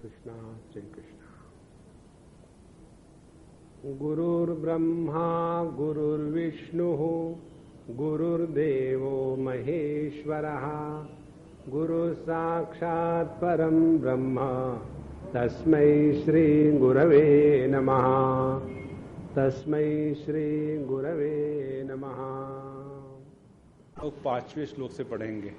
कृष्णा श्री कृष्ण। गुरुर्ब्रह्मा गुरुर्विष्णुः गुरुर्देवो महेश्वरः गुरुः साक्षात् परं ब्रह्म तस्मै श्री गुरवे नमः। तस्मै श्री गुरवे नमः। लोग 5वें श्लोक से पढ़ेंगे।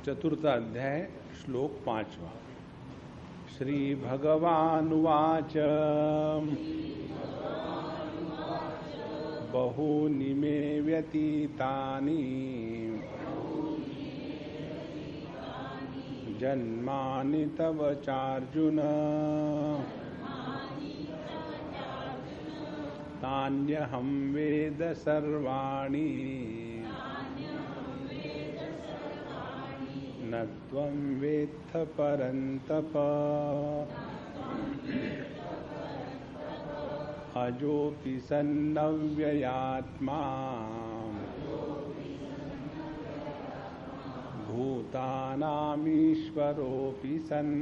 चतुर्थ अध्याय श्लोक 5वां। श्री भगवानुवाच बहूनि मे व्यतीतानि जन्मानि तव चार्जुन तान्यहं वेद सर्वाणि न त्वं वेत्थ परन्तप। अजोऽपि सन्नव्ययात्मा भूतानामीश्वरोऽपि सन्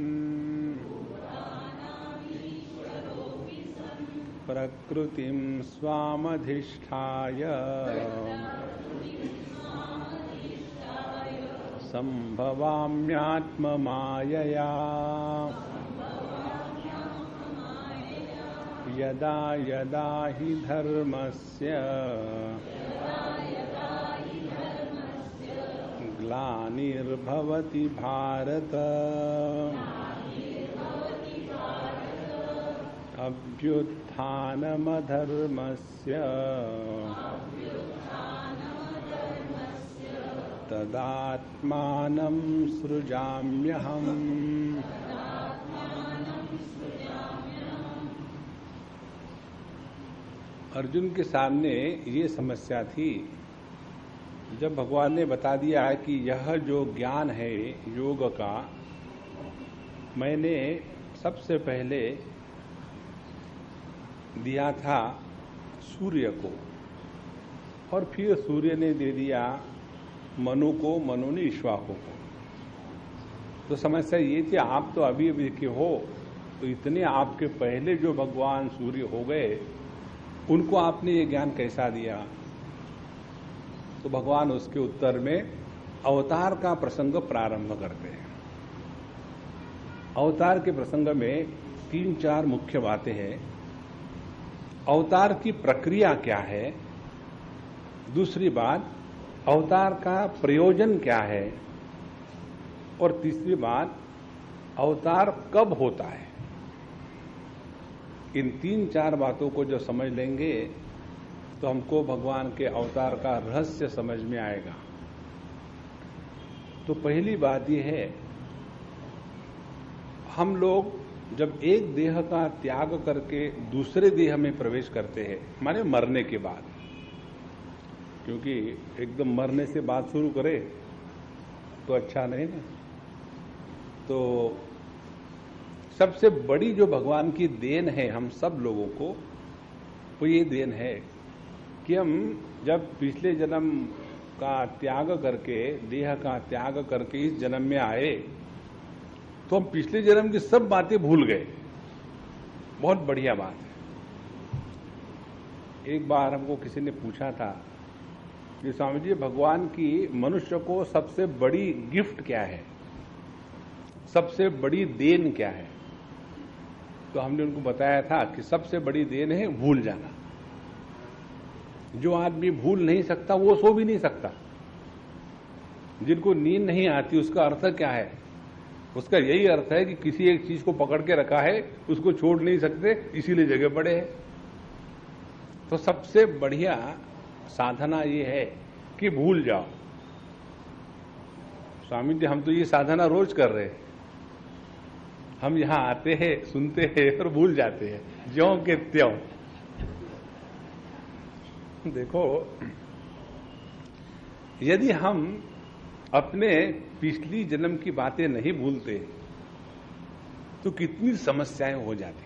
प्रकृतिं स्वामधिष्ठाय संभवाम्यात्ममायया यदा यदा हि धर्मस्य ग्लानिर्भवति भारत अभ्युत्थानमधर्मस्य तदात्मानं सृजाम्यहम्। अर्जुन के सामने ये समस्या थी। जब भगवान ने बता दिया है कि यह जो ज्ञान है योग का, मैंने सबसे पहले दिया था सूर्य को, और फिर सूर्य ने दे दिया मनु को, मनु ने ईश्वाकों को। तो समस्या ये थी, आप तो अभी अभी के हो, तो इतने आपके पहले जो भगवान सूर्य हो गए उनको आपने ये ज्ञान कैसा दिया? तो भगवान उसके उत्तर में अवतार का प्रसंग प्रारंभ करते हैं। अवतार के प्रसंग में 3-4 मुख्य बातें हैं। अवतार की प्रक्रिया क्या है, दूसरी बात अवतार का प्रयोजन क्या है, और तीसरी बात अवतार कब होता है। इन 3-4 बातों को जो समझ लेंगे तो हमको भगवान के अवतार का रहस्य समझ में आएगा। तो पहली बात यह है, हम लोग जब एक देह का त्याग करके दूसरे देह में प्रवेश करते हैं, माने मरने के बाद, क्योंकि एकदम मरने से बात शुरू करें तो अच्छा नहीं ना। तो सबसे बड़ी जो भगवान की देन है हम सब लोगों को, वो ये देन है कि हम जब पिछले जन्म का त्याग करके, देह का त्याग करके इस जन्म में आए, तो हम पिछले जन्म की सब बातें भूल गए। बहुत बढ़िया बात है। एक बार हमको किसी ने पूछा था कि स्वामी जी, भगवान की मनुष्य को सबसे बड़ी गिफ्ट क्या है, सबसे बड़ी देन क्या है? तो हमने उनको बताया था कि सबसे बड़ी देन है भूल जाना। जो आदमी भूल नहीं सकता वो सो भी नहीं सकता। जिनको नींद नहीं आती उसका अर्थ क्या है? उसका यही अर्थ है कि किसी एक चीज को पकड़ के रखा है, उसको छोड़ नहीं सकते, इसीलिए जगह पड़े हैं। तो सबसे बढ़िया साधना ये है कि भूल जाओ। स्वामी जी, हम तो ये साधना रोज कर रहे हैं। हम यहां आते हैं, सुनते हैं और भूल जाते हैं, ज्यों के त्यों। देखो, यदि हम अपने पिछली जन्म की बातें नहीं भूलते तो कितनी समस्याएं हो जाती।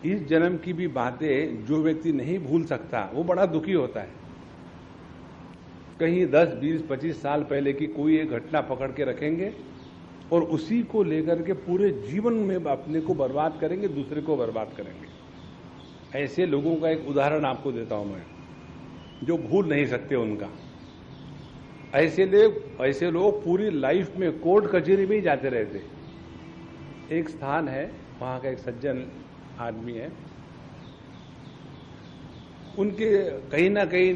इस जन्म की भी बातें जो व्यक्ति नहीं भूल सकता वो बड़ा दुखी होता है। कहीं 10, 20, 25 साल पहले की कोई एक घटना पकड़ के रखेंगे और उसी को लेकर के पूरे जीवन में अपने को बर्बाद करेंगे, दूसरे को बर्बाद करेंगे। ऐसे लोगों का एक उदाहरण आपको देता हूं मैं, जो भूल नहीं सकते उनका। ऐसे लोग पूरी लाइफ में कोर्ट कचहरी में ही जाते रहते। एक स्थान है, वहां का एक सज्जन आदमी है, उनके कहीं ना कहीं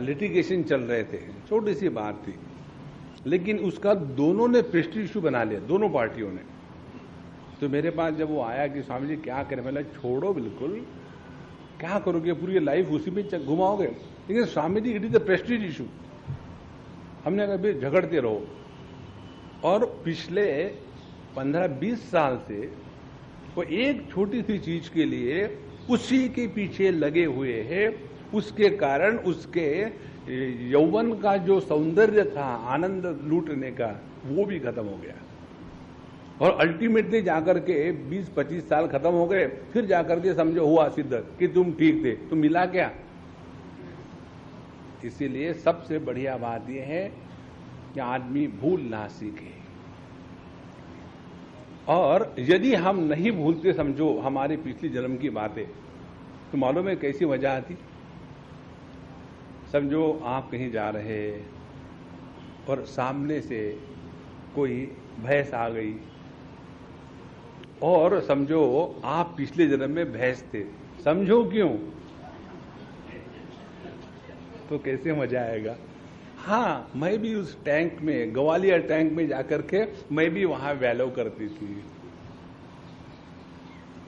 लिटिगेशन चल रहे थे, छोटी सी बात थी, लेकिन उसका दोनों ने प्रेस्टीज इशू बना लिया, दोनों पार्टियों ने। तो मेरे पास जब वो आया कि स्वामी जी क्या करें, मैंने छोड़ो, बिल्कुल क्या करोगे, पूरी लाइफ उसी में घुमाओगे। लेकिन Swami ji it is the prestige issue. हमने कभी झगड़ते रहो। और पिछले 15-20 साल से वो एक छोटी सी चीज के लिए उसी के पीछे लगे हुए हैं। उसके कारण उसके यौवन का जो सौंदर्य था, आनंद लूटने का, वो भी खत्म हो गया। और अल्टीमेटली जाकर के 20-25 साल खत्म हो गए, फिर जाकर के समझो हुआ सिद्ध कि तुम ठीक थे, तुम मिला क्या। इसीलिए सबसे बढ़िया बात यह है कि आदमी भूल ना सीखे। और यदि हम नहीं भूलते, समझो हमारे पिछले जन्म की बातें, तो मालूम है कैसी मजा आती। समझो आप कहीं जा रहे और सामने से कोई भैंस आ गई, और समझो आप पिछले जन्म में भैंस थे, समझो क्यों, तो कैसे मजा आएगा। हाँ, मैं भी उस टैंक में, ग्वालियर टैंक में जाकर के मैं भी वहां वैलो करती थी।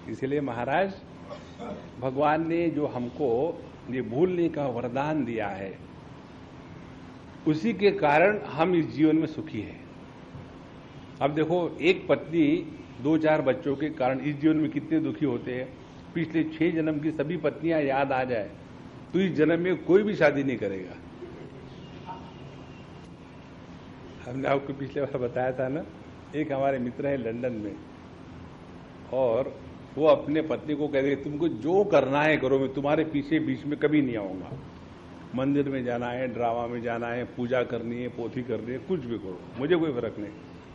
इसलिए महाराज, भगवान ने जो हमको ये भूलने का वरदान दिया है, उसी के कारण हम इस जीवन में सुखी हैं। अब देखो, एक पत्नी 2-4 बच्चों के कारण इस जीवन में कितने दुखी होते हैं। पिछले 6 जन्म की सभी पत्नियां याद आ जाए तो इस जन्म में कोई भी शादी नहीं करेगा। हमने आपको पिछले बार बताया था ना, एक हमारे मित्र है लंदन में, और वो अपने पत्नी को कह रहे, तुमको जो करना है करो, मैं तुम्हारे पीछे बीच में कभी नहीं आऊंगा। मंदिर में जाना है, ड्रामा में जाना है, पूजा करनी है, पोथी करनी है, कुछ भी करो, मुझे कोई फर्क नहीं,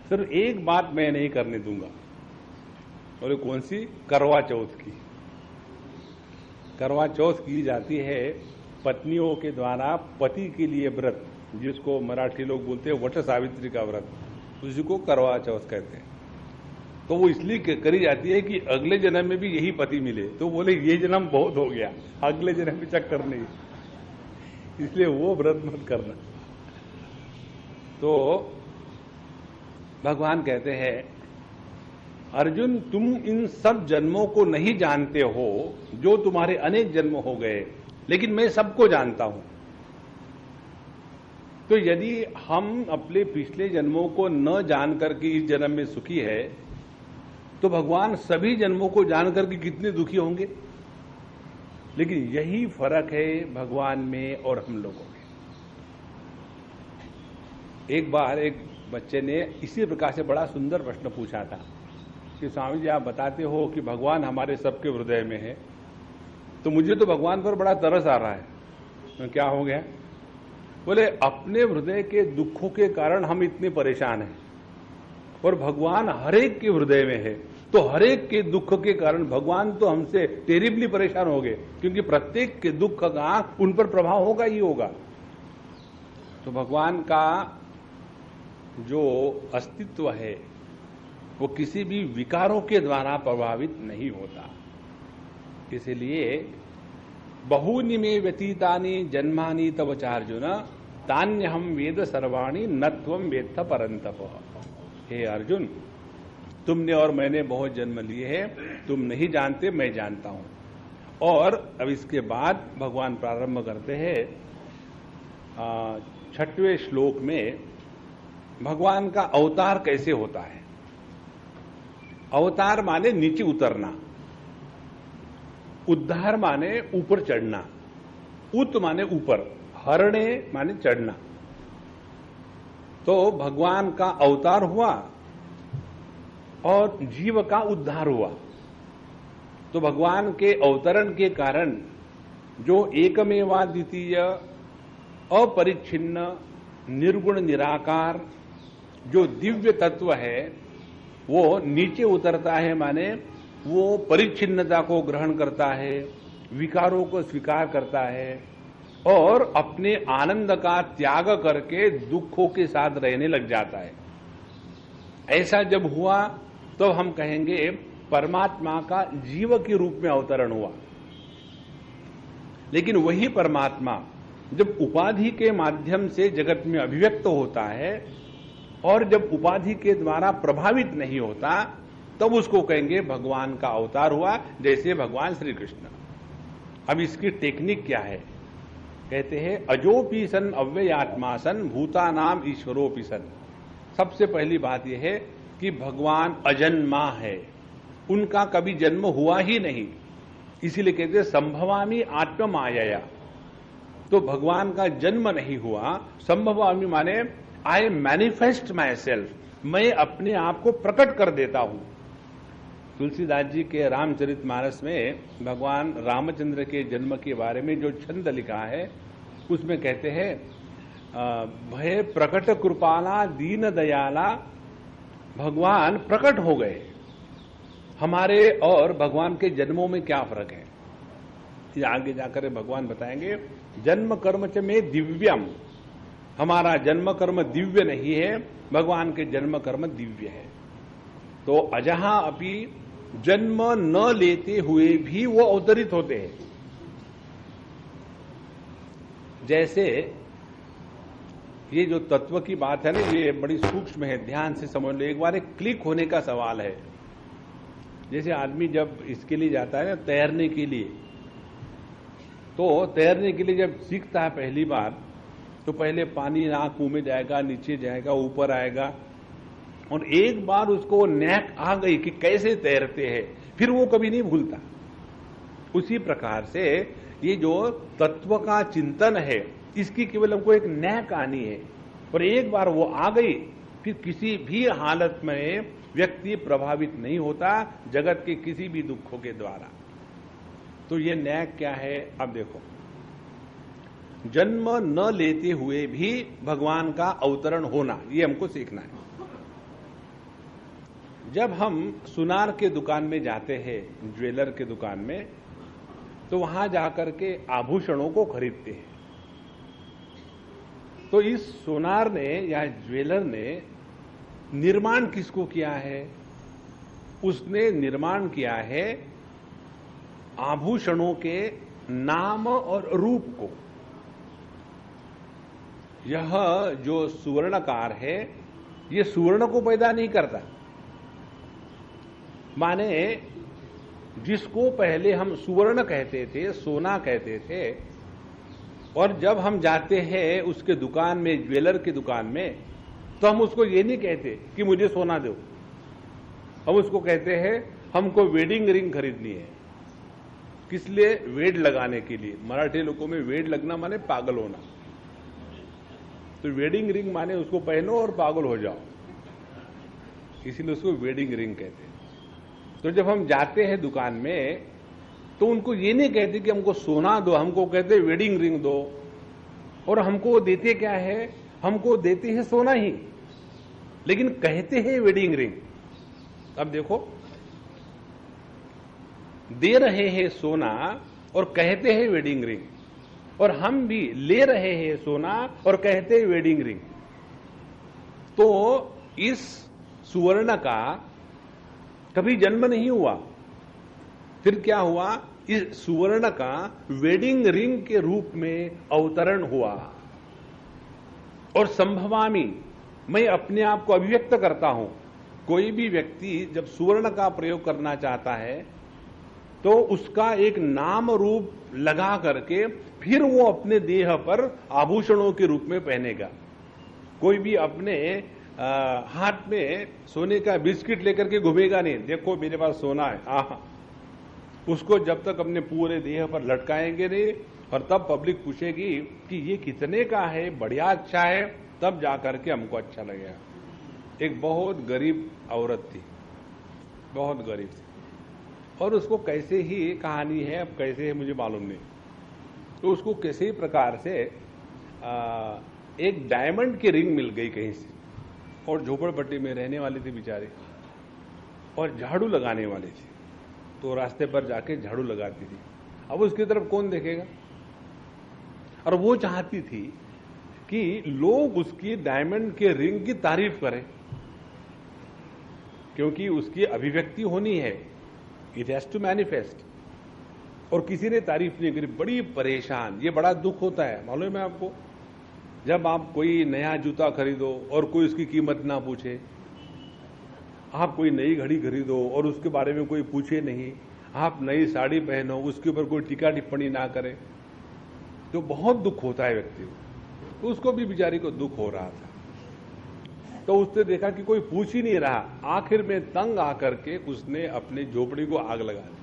सिर्फ एक बात मैं नहीं करने दूंगा। और कौन सी? करवा चौथ की। करवा चौथ की जाती है पत्नियों के द्वारा पति के लिए व्रत, जिसको मराठी लोग बोलते हैं वट सावित्री का व्रत, उसी को करवा चौथ कहते हैं। तो वो इसलिए करी जाती है कि अगले जन्म में भी यही पति मिले। तो बोले ये जन्म बहुत हो गया, अगले जन्म में चक्कर नहीं, इसलिए वो व्रत मत करना। तो भगवान कहते हैं, अर्जुन, तुम इन सब जन्मों को नहीं जानते हो जो तुम्हारे अनेक जन्म हो गए, लेकिन मैं सबको जानता हूं। तो यदि हम अपने पिछले जन्मों को न जानकर के इस जन्म में सुखी है, तो भगवान सभी जन्मों को जानकर के कितने दुखी होंगे। लेकिन यही फर्क है भगवान में और हम लोगों में। एक बार एक बच्चे ने इसी प्रकार से बड़ा सुंदर प्रश्न पूछा था कि स्वामी जी, आप बताते हो कि भगवान हमारे सबके हृदय में है, तो मुझे तो भगवान पर बड़ा तरस आ रहा है। तो क्या हो गया? बोले, अपने हृदय के दुखों के कारण हम इतने परेशान हैं, और भगवान हरेक के हृदय में है, तो हरेक के दुख के कारण भगवान तो हमसे टेरिबली परेशान हो गए, क्योंकि प्रत्येक के दुख का उन पर प्रभाव होगा ही होगा। तो भगवान का जो अस्तित्व है वो किसी भी विकारों के द्वारा प्रभावित नहीं होता। इसलिए बहूनि में व्यतीतानि जन्मानि तव चार्जुन तान्यहम वेद सर्वाणि न त्वं वेत्थ परंतप। हे अर्जुन, तुमने और मैंने बहुत जन्म लिए हैं, तुम नहीं जानते, मैं जानता हूं। और अब इसके बाद भगवान प्रारंभ करते हैं 6वें श्लोक में भगवान का अवतार कैसे होता है। अवतार माने नीचे उतरना, उद्धार माने ऊपर चढ़ना, उत माने ऊपर, हरणे माने चढ़ना। तो भगवान का अवतार हुआ और जीव का उद्धार हुआ। तो भगवान के अवतरण के कारण जो एकमेवाद्वितीय अपरिच्छिन्न निर्गुण निराकार जो दिव्य तत्व है वो नीचे उतरता है, माने वो परिच्छिन्नता को ग्रहण करता है, विकारों को स्वीकार करता है और अपने आनंद का त्याग करके दुखों के साथ रहने लग जाता है। ऐसा जब हुआ तो हम कहेंगे परमात्मा का जीव के रूप में अवतरण हुआ। लेकिन वही परमात्मा जब उपाधि के माध्यम से जगत में अभिव्यक्त होता है और जब उपाधि के द्वारा प्रभावित नहीं होता तब उसको कहेंगे भगवान का अवतार हुआ, जैसे भगवान श्री कृष्ण। अब इसकी टेक्निक क्या है? कहते हैं अजोपी सन अव्ययात्मा सन भूतानाम ईश्वरोपी सन। सबसे पहली बात यह है कि भगवान अजन्मा है, उनका कभी जन्म हुआ ही नहीं, इसीलिए कहते हैं संभवामी आत्ममाया। तो भगवान का जन्म नहीं हुआ। संभवामी माने आई मैनिफेस्ट माई सेल्फ, मैं अपने आप को प्रकट कर देता हूं। तुलसीदास जी के रामचरितमानस में भगवान रामचंद्र के जन्म के बारे में जो छंद लिखा है उसमें कहते हैं भय प्रकट कृपाला दीन दयाला, भगवान प्रकट हो गए। हमारे और भगवान के जन्मों में क्या फर्क है ये आगे जाकर भगवान बताएंगे। जन्म कर्म च में दिव्यम, हमारा जन्म कर्म दिव्य नहीं है, भगवान के जन्म कर्म दिव्य है। तो अजहा अपि जन्म न लेते हुए भी वो अवतरित होते हैं। जैसे ये जो तत्व की बात है ना, ये बड़ी सूक्ष्म है, ध्यान से समझ लो। एक बार एक क्लिक होने का सवाल है। जैसे आदमी जब इसके लिए जाता है ना तैरने के लिए, तो तैरने के लिए जब सीखता है पहली बार तो पहले पानी नाक मुंह में जाएगा, नीचे जाएगा, ऊपर आएगा, और एक बार उसको नैक आ गई कि कैसे तैरते हैं, फिर वो कभी नहीं भूलता। उसी प्रकार से ये जो तत्व का चिंतन है इसकी केवल हमको एक नैक आनी है, और एक बार वो आ गई फिर किसी भी हालत में व्यक्ति प्रभावित नहीं होता जगत के किसी भी दुखों के द्वारा। तो ये नैक क्या है? अब देखो, जन्म न लेते हुए भी भगवान का अवतरण होना, ये हमको सीखना है। जब हम सुनार के दुकान में जाते हैं, ज्वेलर के दुकान में, तो वहां जाकर के आभूषणों को खरीदते हैं। तो इस सोनार ने या ज्वेलर ने निर्माण किसको किया है? उसने निर्माण किया है आभूषणों के नाम और रूप को। यह जो सुवर्णकार है ये सुवर्ण को पैदा नहीं करता, माने जिसको पहले हम सुवर्ण कहते थे, सोना कहते थे, और जब हम जाते हैं उसके दुकान में, ज्वेलर की दुकान में, तो हम उसको ये नहीं कहते कि मुझे सोना दो, हम उसको कहते हैं हमको वेडिंग रिंग खरीदनी है। किस लिए? वेड लगाने के लिए। मराठी लोगों में वेड लगना माने पागल होना, तो वेडिंग रिंग माने उसको पहनो और पागल हो जाओ, इसीलिए उसको वेडिंग रिंग कहते हैं। तो जब हम जाते हैं दुकान में तो उनको ये नहीं कहते कि हमको सोना दो, हमको कहते वेडिंग रिंग दो, और हमको देते क्या है? हमको देते हैं सोना ही, लेकिन कहते हैं वेडिंग रिंग। अब देखो, दे रहे हैं सोना और कहते हैं वेडिंग रिंग, और हम भी ले रहे हैं सोना और कहते हैं वेडिंग रिंग। तो इस सुवर्ण का कभी जन्म नहीं हुआ, फिर क्या हुआ? इस सुवर्ण का वेडिंग रिंग के रूप में अवतरण हुआ। और संभवामी, मैं अपने आप को अभिव्यक्त करता हूं। कोई भी व्यक्ति जब सुवर्ण का प्रयोग करना चाहता है तो उसका एक नाम रूप लगा करके फिर वो अपने देह पर आभूषणों के रूप में पहनेगा। कोई भी अपने हाथ में सोने का बिस्किट लेकर के घूमेगा नहीं, देखो मेरे पास सोना है, आहा। उसको जब तक अपने पूरे देह पर लटकाएंगे नहीं, और तब पब्लिक पूछेगी कि ये कितने का है, बढ़िया अच्छा है, तब जाकर के हमको अच्छा लगेगा। एक बहुत गरीब औरत थी, बहुत गरीब थी, और उसको कैसे ही कहानी है, अब कैसे है मुझे मालूम नहीं, तो उसको किसी प्रकार से एक डायमंड की रिंग मिल गई कहीं से, और झोपड़पट्टी में रहने वाले थे बेचारे, और झाड़ू लगाने वाले थे, तो रास्ते पर जाके झाड़ू लगाती थी। अब उसकी तरफ कौन देखेगा? और वो चाहती थी कि लोग उसकी डायमंड के रिंग की तारीफ करें, क्योंकि उसकी अभिव्यक्ति होनी है, इट हैज टू मैनिफेस्ट। और किसी ने तारीफ नहीं करी, बड़ी परेशान। ये बड़ा दुख होता है, मालूम है आपको? जब आप कोई नया जूता खरीदो और कोई उसकी कीमत ना पूछे, आप कोई नई घड़ी खरीदो और उसके बारे में कोई पूछे नहीं, आप नई साड़ी पहनो, उसके ऊपर कोई टीका टिप्पणी ना करे, तो बहुत दुख होता है व्यक्ति को। तो उसको भी बेचारी को दुख हो रहा था, तो उसने देखा कि कोई पूछ ही नहीं रहा। आखिर में तंग आकर के उसने अपनी झोपड़ी को आग लगा दी,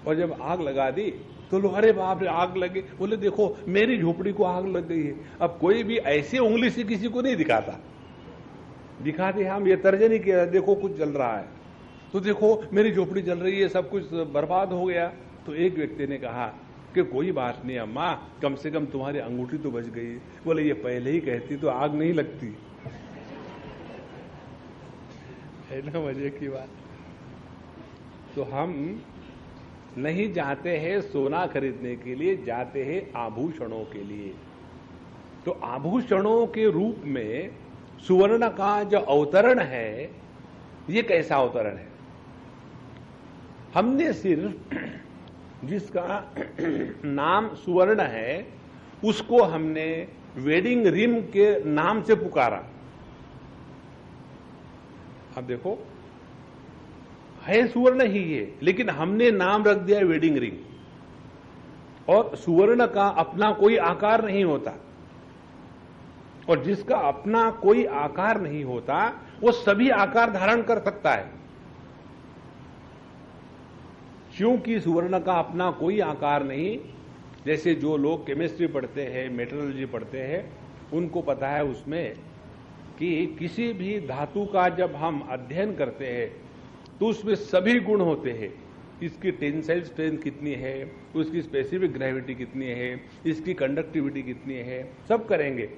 और जब आग लगा दी तो लोग, अरे बाप रे आग लगे, बोले देखो मेरी झोपड़ी को आग लग गई है। अब कोई भी ऐसे उंगली से किसी को नहीं दिखाते हम ये तर्जनी किया, देखो कुछ जल रहा है, तो देखो मेरी झोपड़ी जल रही है, सब कुछ बर्बाद हो गया। तो एक व्यक्ति ने कहा कि कोई बात नहीं अम्मा, कम से कम तुम्हारी अंगूठी तो बच गई। बोले ये पहले ही कहती तो आग नहीं लगती। है ना मजे की बात? तो हम नहीं जाते हैं सोना खरीदने के लिए, जाते हैं आभूषणों के लिए। तो आभूषणों के रूप में सुवर्ण का जो अवतरण है, ये कैसा अवतरण है? हमने सिर्फ जिसका नाम सुवर्ण है उसको हमने वेडिंग रिंग के नाम से पुकारा। अब देखो, है सुवर्ण ही ये, लेकिन हमने नाम रख दिया वेडिंग रिंग। और सुवर्ण का अपना कोई आकार नहीं होता, और जिसका अपना कोई आकार नहीं होता वो सभी आकार धारण कर सकता है। क्योंकि सुवर्ण का अपना कोई आकार नहीं, जैसे जो लोग केमिस्ट्री पढ़ते हैं, मेटलर्जी पढ़ते हैं, उनको पता है उसमें कि किसी भी धातु का जब हम अध्ययन करते हैं तो उसमें सभी गुण होते हैं। इसकी टेंसाइल स्ट्रेंथ कितनी है, उसकी स्पेसिफिक ग्रेविटी कितनी है, इसकी कंडक्टिविटी कितनी है, सब करेंगे।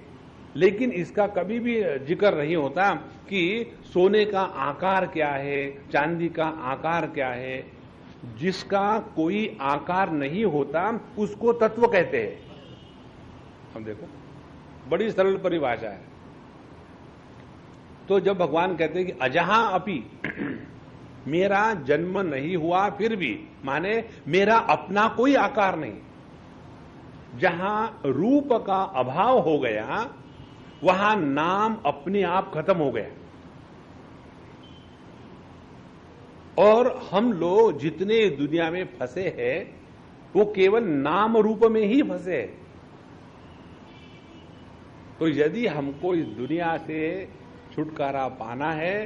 लेकिन इसका कभी भी जिक्र नहीं होता कि सोने का आकार क्या है, चांदी का आकार क्या है। जिसका कोई आकार नहीं होता उसको तत्व कहते हैं। हम देखो, बड़ी सरल परिभाषा है। तो जब भगवान कहते हैं कि अजहा अपि, मेरा जन्म नहीं हुआ फिर भी, माने मेरा अपना कोई आकार नहीं। जहां रूप का अभाव हो गया वहां नाम अपने आप खत्म हो गया। और हम लोग जितने दुनिया में फंसे हैं वो केवल नाम रूप में ही फंसे हैं। तो यदि हमको इस दुनिया से छुटकारा पाना है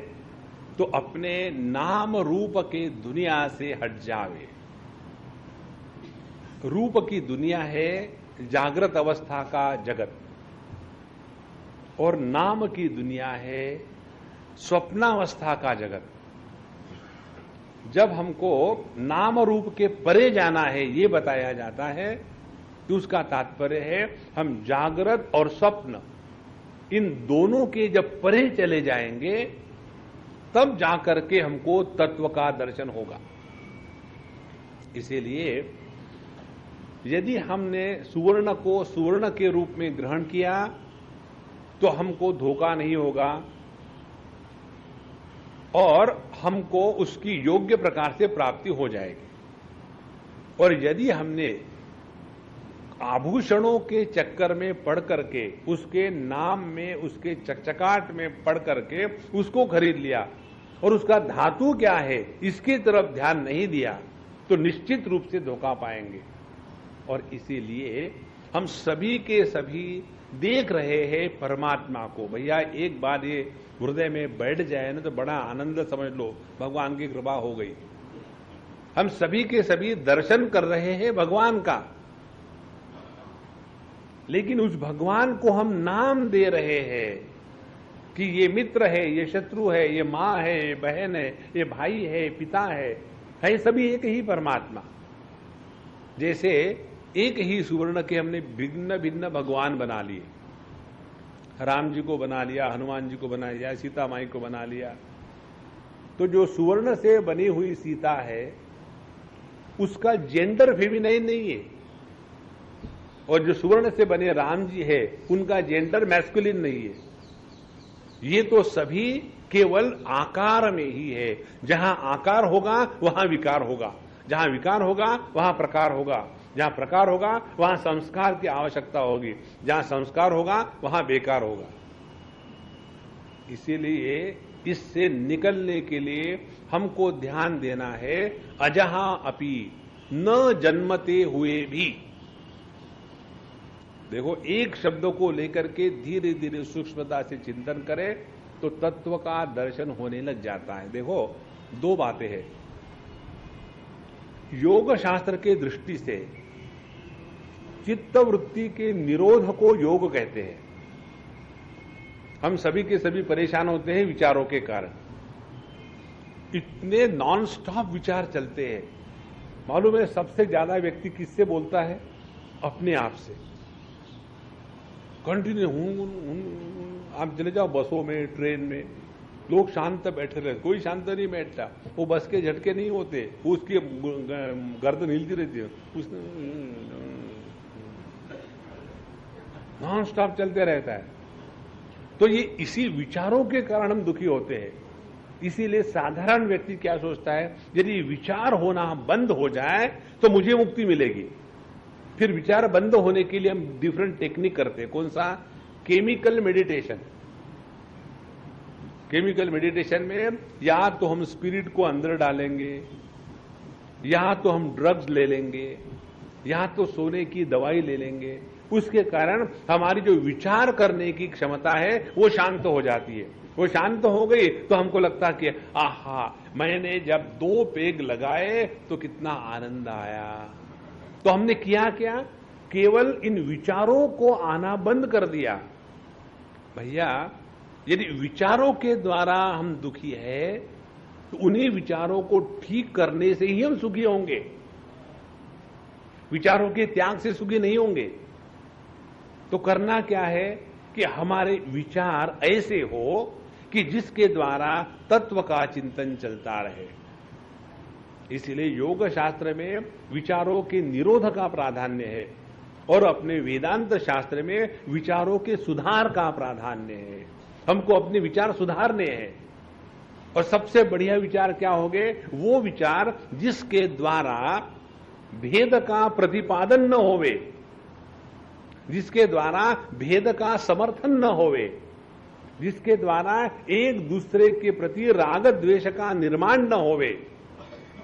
तो अपने नाम रूप के दुनिया से हट जावे। रूप की दुनिया है जागृत अवस्था का जगत, और नाम की दुनिया है स्वप्नावस्था का जगत। जब हमको नाम रूप के परे जाना है ये बताया जाता है तो उसका तात्पर्य है हम जागृत और स्वप्न इन दोनों के जब परे चले जाएंगे तब जाकर के हमको तत्व का दर्शन होगा। इसीलिए यदि हमने सुवर्ण को सुवर्ण के रूप में ग्रहण किया तो हमको धोखा नहीं होगा और हमको उसकी योग्य प्रकार से प्राप्ति हो जाएगी। और यदि हमने आभूषणों के चक्कर में पड़ करके, उसके नाम में, उसके चकचकाट में पड़ करके उसको खरीद लिया और उसका धातु क्या है इसकी तरफ ध्यान नहीं दिया तो निश्चित रूप से धोखा पाएंगे। और इसीलिए हम सभी के सभी देख रहे हैं परमात्मा को। भैया एक बार ये हृदय में बैठ जाए ना तो बड़ा आनंद समझ लो, भगवान की कृपा हो गई। हम सभी के सभी दर्शन कर रहे हैं भगवान का, लेकिन उस भगवान को हम नाम दे रहे हैं कि ये मित्र है, ये शत्रु है, ये मां है, ये बहन है, ये भाई है, पिता है सभी एक ही परमात्मा। जैसे एक ही सुवर्ण के हमने भिन्न भिन्न भगवान बना लिए, राम जी को बना लिया, हनुमान जी को बना लिया, सीता माई को बना लिया। तो जो सुवर्ण से बनी हुई सीता है उसका जेंडर फेमिनाइन नहीं है, और जो सुवर्ण से बने राम जी है उनका जेंडर मैस्कुलिन नहीं है। ये तो सभी केवल आकार में ही है। जहां आकार होगा वहां विकार होगा, जहां विकार होगा वहां प्रकार होगा, जहां प्रकार होगा वहां संस्कार की आवश्यकता होगी, जहां संस्कार होगा वहां बेकार होगा। इसीलिए इससे निकलने के लिए हमको ध्यान देना है, अजहा अपि न जन्मते हुए भी। देखो, एक शब्द को लेकर के धीरे धीरे सूक्ष्मता से चिंतन करें तो तत्व का दर्शन होने लग जाता है। देखो, दो बातें हैं। योग शास्त्र के दृष्टि से चित्तवृत्ति के निरोध को योग कहते हैं। हम सभी के सभी परेशान होते हैं विचारों के कारण। इतने नॉन स्टॉप विचार चलते हैं। मालूम है सबसे ज्यादा व्यक्ति किससे बोलता है? अपने आप से। कंटिन्यू आप चले जाओ बसों में, ट्रेन में, लोग शांत बैठे रहते, कोई शांत नहीं बैठता। वो बस के झटके नहीं होते, उसकी गर्दन हिलती रहती है, उसने नॉन स्टॉप चलते रहता है। तो ये इसी विचारों के कारण हम दुखी होते हैं। इसीलिए साधारण व्यक्ति क्या सोचता है, यदि विचार होना बंद हो जाए तो मुझे मुक्ति मिलेगी। फिर विचार बंद होने के लिए हम डिफरेंट टेक्निक करते हैं। कौन सा? Chemical meditation. केमिकल मेडिटेशन में या तो हम स्पिरिट को अंदर डालेंगे, या तो हम ड्रग्स ले लेंगे, या तो सोने की दवाई ले लेंगे। उसके कारण हमारी जो विचार करने की क्षमता है वो शांत हो जाती है। वो शांत हो गई तो हमको लगता कि आहा, मैंने जब 2 पेग लगाए तो कितना आनंद आया। तो हमने किया क्या? केवल इन विचारों को आना बंद कर दिया। भैया, यदि विचारों के द्वारा हम दुखी है तो उन्हीं विचारों को ठीक करने से ही हम सुखी होंगे। विचारों के त्याग से सुखी नहीं होंगे। तो करना क्या है कि हमारे विचार ऐसे हो कि जिसके द्वारा तत्व का चिंतन चलता रहे। इसलिए योग शास्त्र में विचारों के निरोध का प्राधान्य है और अपने वेदांत शास्त्र में विचारों के सुधार का प्राधान्य है। हमको अपने विचार सुधारने हैं। और सबसे बढ़िया विचार क्या होंगे? वो विचार जिसके द्वारा भेद का प्रतिपादन न होवे, जिसके द्वारा भेद का समर्थन न होवे, जिसके द्वारा एक दूसरे के प्रति राग द्वेष का निर्माण न होवे,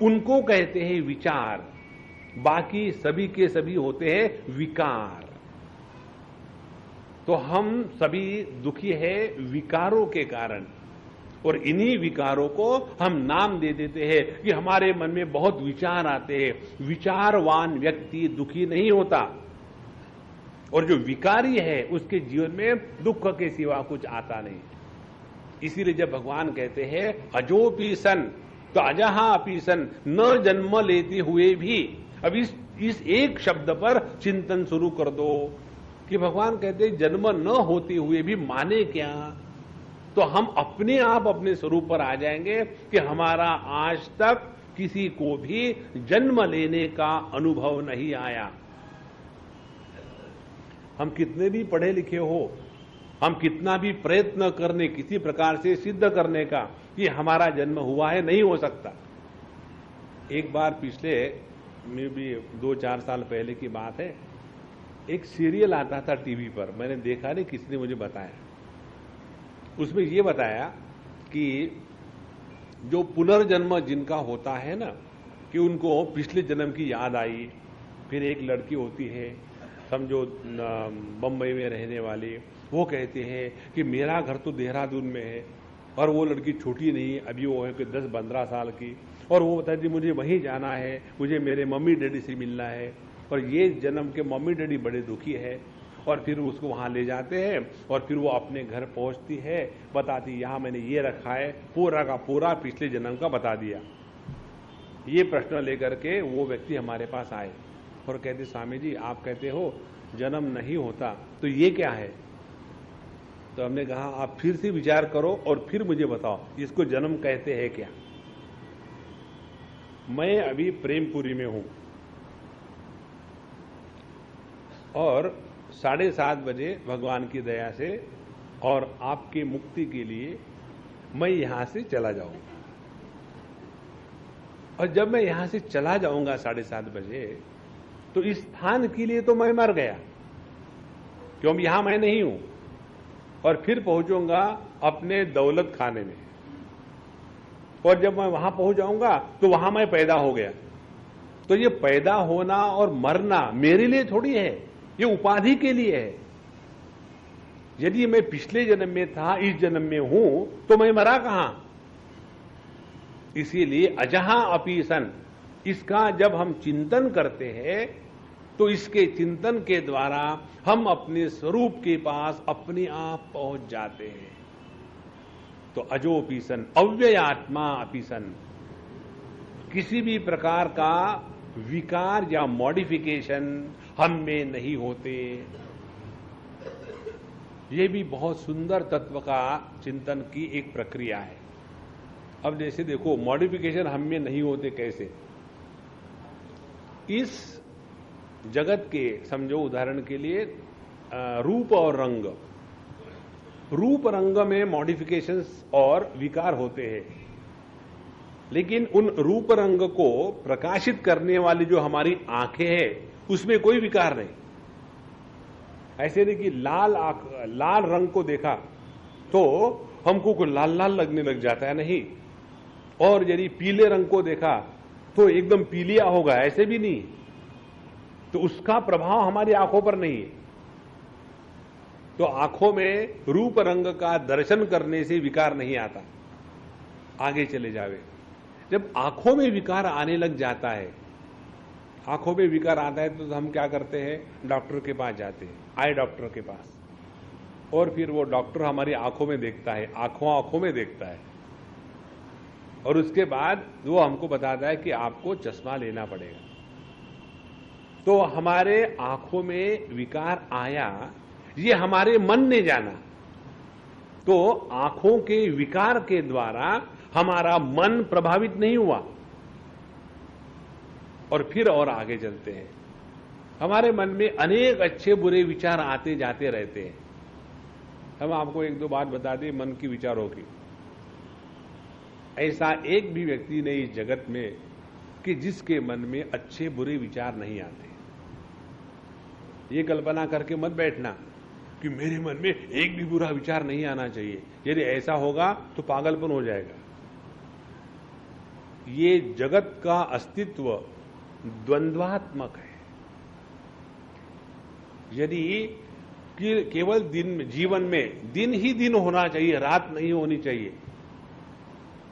उनको कहते हैं विचार। बाकी सभी के सभी होते हैं विकार। तो हम सभी दुखी हैं विकारों के कारण, और इन्हीं विकारों को हम नाम दे देते हैं कि हमारे मन में बहुत विचार आते हैं। विचारवान व्यक्ति दुखी नहीं होता, और जो विकारी है उसके जीवन में दुख के सिवा कुछ आता नहीं। इसीलिए जब भगवान कहते हैं अजोपी सन, तो अजहा अपी सन, न जन्म लेते हुए भी। अब इस एक शब्द पर चिंतन शुरू कर दो कि भगवान कहते हैं जन्म न होते हुए भी माने क्या? तो हम अपने आप अपने स्वरूप पर आ जाएंगे कि हमारा आज तक किसी को भी जन्म लेने का अनुभव नहीं आया। हम कितने भी पढ़े लिखे हो, हम कितना भी प्रयत्न करने किसी प्रकार से सिद्ध करने का कि हमारा जन्म हुआ है, नहीं हो सकता। एक बार पिछले में भी 2-4 साल पहले की बात है, एक सीरियल आता था टीवी पर, मैंने देखा नहीं, किसी ने मुझे बताया। उसमें यह बताया कि जो पुनर्जन्म जिनका होता है ना, कि उनको पिछले जन्म की याद आई। फिर एक लड़की होती है, समझो बंबई में रहने वाली, वो कहते हैं कि मेरा घर तो देहरादून में है, और वो लड़की छोटी नहीं, अभी वो है कि 10-15 साल की, और वो बताती थी मुझे वहीं जाना है, मुझे मेरे मम्मी डैडी से मिलना है, और ये जन्म के मम्मी डैडी बड़े दुखी है। और फिर उसको वहां ले जाते हैं, और फिर वो अपने घर पहुंचती है, बताती यहां मैंने ये रखा है, पूरा का पूरा पिछले जन्म का बता दिया। ये प्रश्न लेकर के वो व्यक्ति हमारे पास आए और कहते स्वामी जी आप कहते हो जन्म नहीं होता, तो ये क्या है? तो हमने कहा आप फिर से विचार करो और फिर मुझे बताओ इसको जन्म कहते हैं क्या? मैं अभी प्रेमपुरी में हूं और 7:30 बजे भगवान की दया से और आपकी मुक्ति के लिए मैं यहां से चला जाऊंगा। और जब मैं यहां से चला जाऊंगा 7:30 बजे, तो इस स्थान के लिए तो मैं मर गया, क्यों यहां मैं नहीं हूं। और फिर पहुंचूंगा अपने दौलत खाने में, और जब मैं वहां पहुंच जाऊंगा तो वहां मैं पैदा हो गया। तो ये पैदा होना और मरना मेरे लिए थोड़ी है, ये उपाधि के लिए है। यदि मैं पिछले जन्म में था, इस जन्म में हूं, तो मैं मरा कहां? इसीलिए अजहा अपि सन, इसका जब हम चिंतन करते हैं तो इसके चिंतन के द्वारा हम अपने स्वरूप के पास अपने आप पहुंच जाते हैं। तो अजोपि सन, अव्ययात्मा अपि सन, किसी भी प्रकार का विकार या मॉडिफिकेशन हम में नहीं होते। ये भी बहुत सुंदर तत्व का चिंतन की एक प्रक्रिया है। अब जैसे देखो मॉडिफिकेशन हम में नहीं होते कैसे? इस जगत के समझो उदाहरण के लिए रूप और रंग, रूप रंग में मॉडिफिकेशंस और विकार होते हैं, लेकिन उन रूप रंग को प्रकाशित करने वाली जो हमारी आंखें हैं उसमें कोई विकार नहीं। ऐसे नहीं कि लाल रंग को देखा तो हमको को लाल लाल लगने लग जाता है, नहीं। और यदि पीले रंग को देखा तो एकदम पीलिया होगा, ऐसे भी नहीं। तो उसका प्रभाव हमारी आंखों पर नहीं है। तो आंखों में रूप रंग का दर्शन करने से विकार नहीं आता। आगे चले जावे, जब आंखों में विकार आने लग जाता है, आंखों में विकार आता है तो हम क्या करते हैं? डॉक्टर के पास जाते हैं, आई डॉक्टर के पास। और फिर वो डॉक्टर हमारी आंखों में देखता है, आंखों में देखता है, और उसके बाद वो हमको बताता है कि आपको चश्मा लेना पड़ेगा। तो हमारे आंखों में विकार आया, ये हमारे मन ने जाना। तो आंखों के विकार के द्वारा हमारा मन प्रभावित नहीं हुआ। और फिर और आगे चलते हैं, हमारे मन में अनेक अच्छे बुरे विचार आते जाते रहते हैं। हम आपको एक दो बात बता दें मन की विचारों की। ऐसा एक भी व्यक्ति नहीं इस जगत में कि जिसके मन में अच्छे बुरे विचार नहीं आते। ये कल्पना करके मत बैठना कि मेरे मन में एक भी बुरा विचार नहीं आना चाहिए। यदि ऐसा होगा तो पागलपन हो जाएगा। ये जगत का अस्तित्व द्वंद्वात्मक है। यदि केवल जीवन में दिन ही दिन होना चाहिए, रात नहीं होनी चाहिए,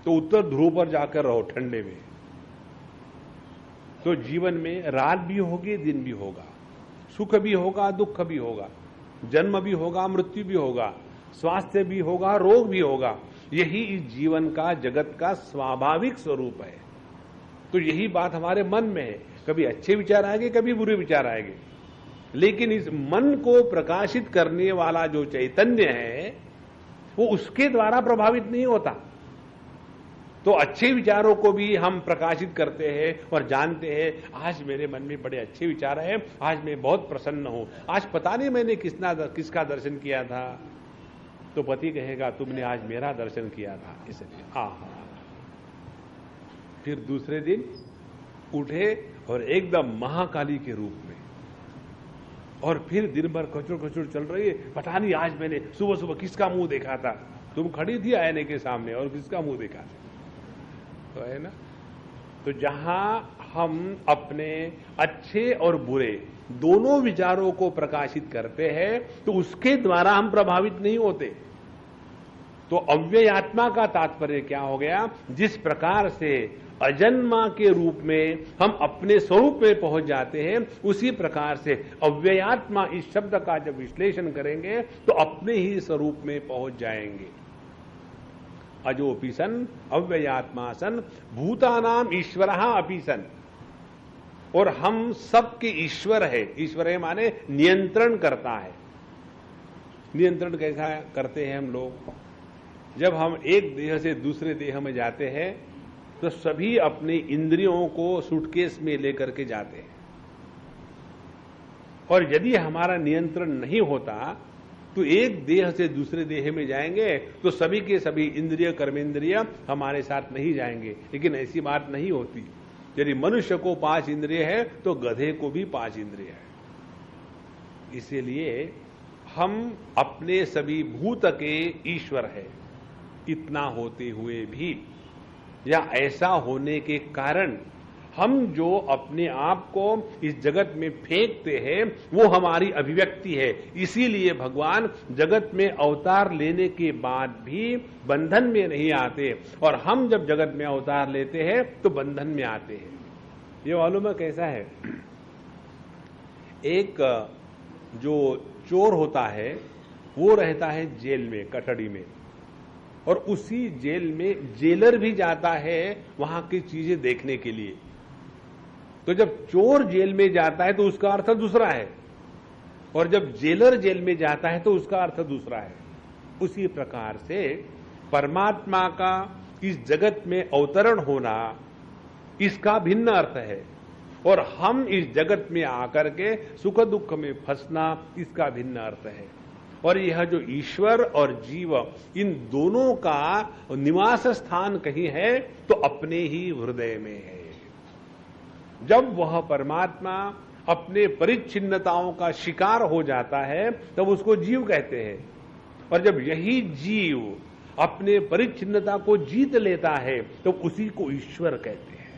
तो उत्तर ध्रुव पर जाकर रहो ठंडे में। तो जीवन में रात भी होगी, दिन भी होगा, सुख भी होगा, दुख भी होगा, जन्म भी होगा, मृत्यु भी होगा, स्वास्थ्य भी होगा, रोग भी होगा। यही इस जीवन का, जगत का स्वाभाविक स्वरूप है। तो यही बात हमारे मन में है। कभी अच्छे विचार आएंगे, कभी बुरे विचार आएंगे, लेकिन इस मन को प्रकाशित करने वाला जो चैतन्य है वो उसके द्वारा प्रभावित नहीं होता। तो अच्छे विचारों को भी हम प्रकाशित करते हैं और जानते हैं आज मेरे मन में बड़े अच्छे विचार हैं, आज मैं बहुत प्रसन्न हूं, आज पता नहीं मैंने किसका दर्शन किया था। तो पति कहेगा तुमने आज मेरा दर्शन किया था, इसलिए आहा। फिर दूसरे दिन उठे और एकदम महाकाली के रूप में, और फिर दिन भर कचुर कचुर चल रही है, पता नहीं आज मैंने सुबह सुबह किसका मुंह देखा था। तुम खड़ी थी आईने के सामने और किसका मुंह देखा था, तो है ना। तो जहां हम अपने अच्छे और बुरे दोनों विचारों को प्रकाशित करते हैं तो उसके द्वारा हम प्रभावित नहीं होते। तो अव्ययात्मा का तात्पर्य क्या हो गया? जिस प्रकार से अजन्मा के रूप में हम अपने स्वरूप में पहुंच जाते हैं, उसी प्रकार से अव्ययात्मा इस शब्द का जब विश्लेषण करेंगे तो अपने ही स्वरूप में पहुंच जाएंगे। अजोपि सन, अव्ययात्मा सन, भूतानाम ईश्वरः अपि सन। और हम सबके ईश्वर है। ईश्वर है माने नियंत्रण करता है। नियंत्रण कैसा करते हैं हम लोग? जब हम एक देह से दूसरे देह में जाते हैं तो सभी अपने इंद्रियों को सूटकेस में लेकर के जाते हैं, और यदि हमारा नियंत्रण नहीं होता तो एक देह से दूसरे देह में जाएंगे तो सभी के सभी इंद्रिय कर्मेंद्रिय हमारे साथ नहीं जाएंगे। लेकिन ऐसी बात नहीं होती। यदि मनुष्य को 5 इंद्रिय है तो गधे को भी 5 इंद्रिय है। इसीलिए हम अपने सभी भूत के ईश्वर है। इतना होते हुए भी या ऐसा होने के कारण हम जो अपने आप को इस जगत में फेंकते हैं वो हमारी अभिव्यक्ति है। इसीलिए भगवान जगत में अवतार लेने के बाद भी बंधन में नहीं आते, और हम जब जगत में अवतार लेते हैं तो बंधन में आते हैं। ये मालूम है कैसा है? एक जो चोर होता है वो रहता है जेल में, कटड़ी में, और उसी जेल में जेलर भी जाता है वहां की चीजें देखने के लिए। तो जब चोर जेल में जाता है तो उसका अर्थ दूसरा है, और जब जेलर जेल में जाता है तो उसका अर्थ दूसरा है। उसी प्रकार से परमात्मा का इस जगत में अवतरण होना, इसका भिन्न अर्थ है, और हम इस जगत में आकर के सुख दुख में फंसना, इसका भिन्न अर्थ है। और यह जो ईश्वर और जीव, इन दोनों का निवास स्थान कहीं है तो अपने ही हृदय में है। जब वह परमात्मा अपने परिच्छिन्नताओं का शिकार हो जाता है तब उसको जीव कहते हैं, और जब यही जीव अपने परिच्छिन्नता को जीत लेता है तो उसी को ईश्वर कहते हैं।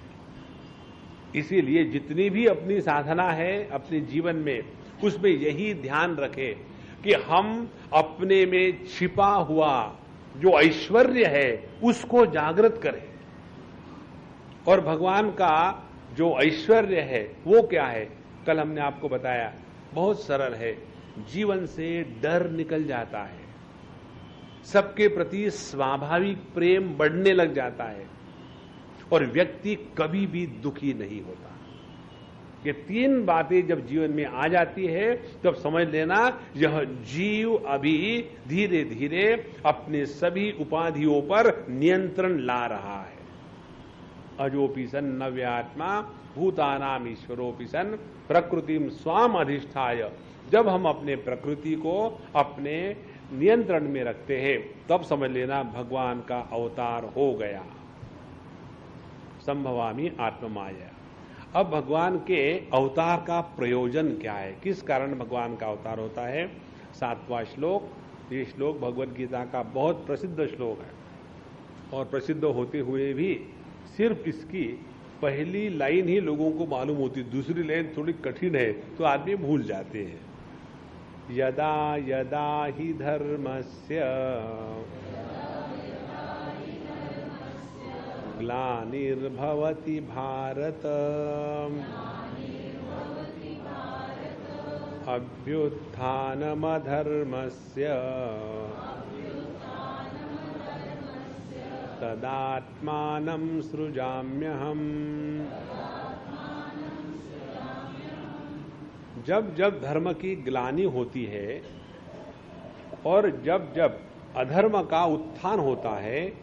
इसीलिए जितनी भी अपनी साधना है अपने जीवन में, उसमें यही ध्यान रखें कि हम अपने में छिपा हुआ जो ऐश्वर्य है उसको जागृत करें। और भगवान का जो ऐश्वर्य है वो क्या है? कल हमने आपको बताया, बहुत सरल है। जीवन से डर निकल जाता है, सबके प्रति स्वाभाविक प्रेम बढ़ने लग जाता है, और व्यक्ति कभी भी दुखी नहीं होता। ये 3 बातें जब जीवन में आ जाती है तब समझ लेना यह जीव अभी धीरे धीरे अपने सभी उपाधियों पर नियंत्रण ला रहा है। अजोपि सन नव्यात्मा भूतानाम ईश्वरोपि सन प्रकृतिम स्वाम अधिष्ठाय। जब हम अपने प्रकृति को अपने नियंत्रण में रखते हैं तब समझ लेना भगवान का अवतार हो गया। संभवामी आत्ममाया। अब भगवान के अवतार का प्रयोजन क्या है? किस कारण भगवान का अवतार होता है? 7वां श्लोक। ये श्लोक भगवद गीता का बहुत प्रसिद्ध श्लोक है, और प्रसिद्ध होते हुए भी सिर्फ इसकी पहली लाइन ही लोगों को मालूम होती, दूसरी लाइन थोड़ी कठिन है तो आदमी भूल जाते हैं। यदा यदा हि धर्मस्य ग्लानिर्भवति भारत अभ्युत्थानमधर्मस्य तदात्मानं सृजाम्यहम्। जब जब धर्म की ग्लानि होती है और जब जब अधर्म का उत्थान होता है,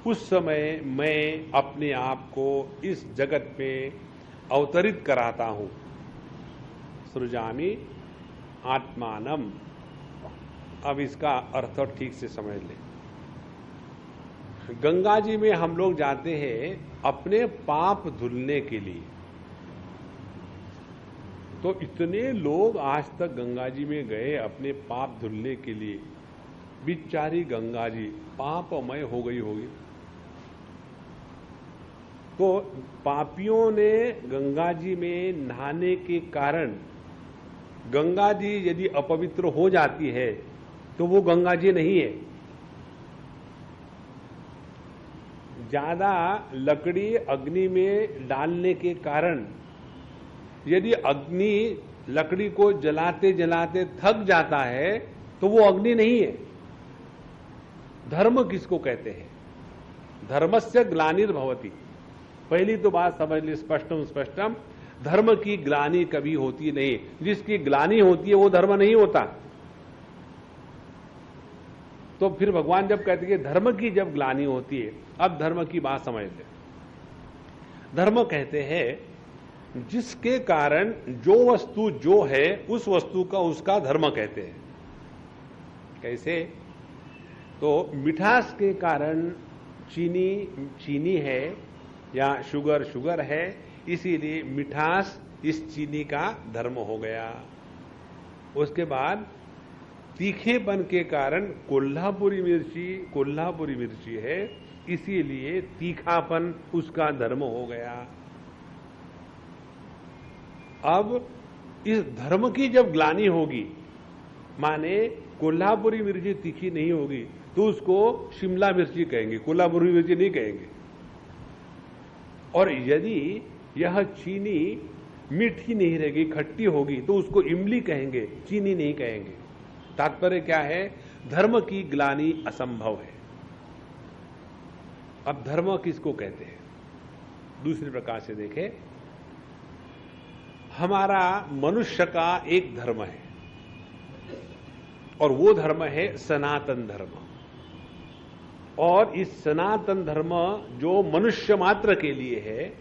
उस समय मैं अपने आप को इस जगत में अवतरित कराता हूं। सृजामि आत्मानम। अब इसका अर्थ ठीक से समझ लें। गंगा जी में हम लोग जाते हैं अपने पाप धुलने के लिए, तो इतने लोग आज तक गंगा जी में गए अपने पाप धुलने के लिए। बिचारी गंगा जी पापमय हो गई होगी, तो पापियों ने गंगा जी में नहाने के कारण गंगा जी यदि अपवित्र हो जाती है तो वो गंगा जी नहीं है। ज्यादा लकड़ी अग्नि में डालने के कारण यदि अग्नि लकड़ी को जलाते जलाते थक जाता है तो वो अग्नि नहीं है। धर्म किसको कहते हैं? धर्मस्य ग्लानिर्भवति। पहली तो बात समझ ली स्पष्टम स्पष्टम। धर्म की ग्लानि कभी होती नहीं। जिसकी ग्लानि होती है वो धर्म नहीं होता। तो फिर भगवान जब कहते हैं कि धर्म की जब ग्लानि होती है, अब धर्म की बात समझ ले। धर्म कहते हैं जिसके कारण जो वस्तु जो है उस वस्तु का उसका धर्म कहते हैं। कैसे? तो मिठास के कारण चीनी है या शुगर है, इसीलिए मिठास इस चीनी का धर्म हो गया। उसके बाद तीखेपन के कारण कोल्हापुरी मिर्ची है, इसीलिए तीखापन उसका धर्म हो गया। अब इस धर्म की जब ग्लानि होगी, माने कोल्हापुरी मिर्ची तीखी नहीं होगी तो उसको शिमला मिर्ची कहेंगे, कोल्हापुरी मिर्ची नहीं कहेंगे। और यदि यह चीनी मीठी नहीं रहेगी, खट्टी होगी, तो उसको इमली कहेंगे, चीनी नहीं कहेंगे। तात्पर्य क्या है? धर्म की ग्लानि असंभव है। अब धर्म किसको कहते हैं? दूसरे प्रकार से देखें, हमारा मनुष्य का एक धर्म है और वो धर्म है सनातन धर्म। और इस सनातन धर्म जो मनुष्य मात्र के लिए है,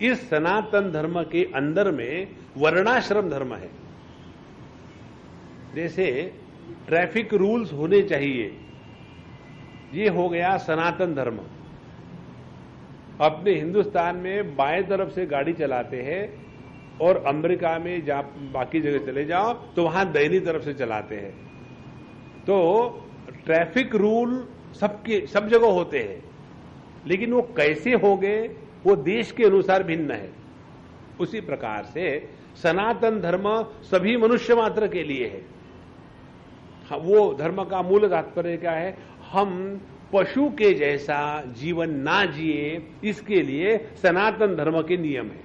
इस सनातन धर्म के अंदर में वर्णाश्रम धर्म है। जैसे ट्रैफिक रूल्स होने चाहिए, ये हो गया सनातन धर्म। अपने हिंदुस्तान में बाएं तरफ से गाड़ी चलाते हैं और अमेरिका में बाकी जगह चले जाओ तो वहां दाहिनी तरफ से चलाते हैं। तो ट्रैफिक रूल सब जगह होते हैं, लेकिन वो कैसे हो गए वो देश के अनुसार भिन्न है। उसी प्रकार से सनातन धर्म सभी मनुष्य मात्र के लिए है। वो धर्म का मूल तात्पर्य क्या है? हम पशु के जैसा जीवन ना जिए, इसके लिए सनातन धर्म के नियम है।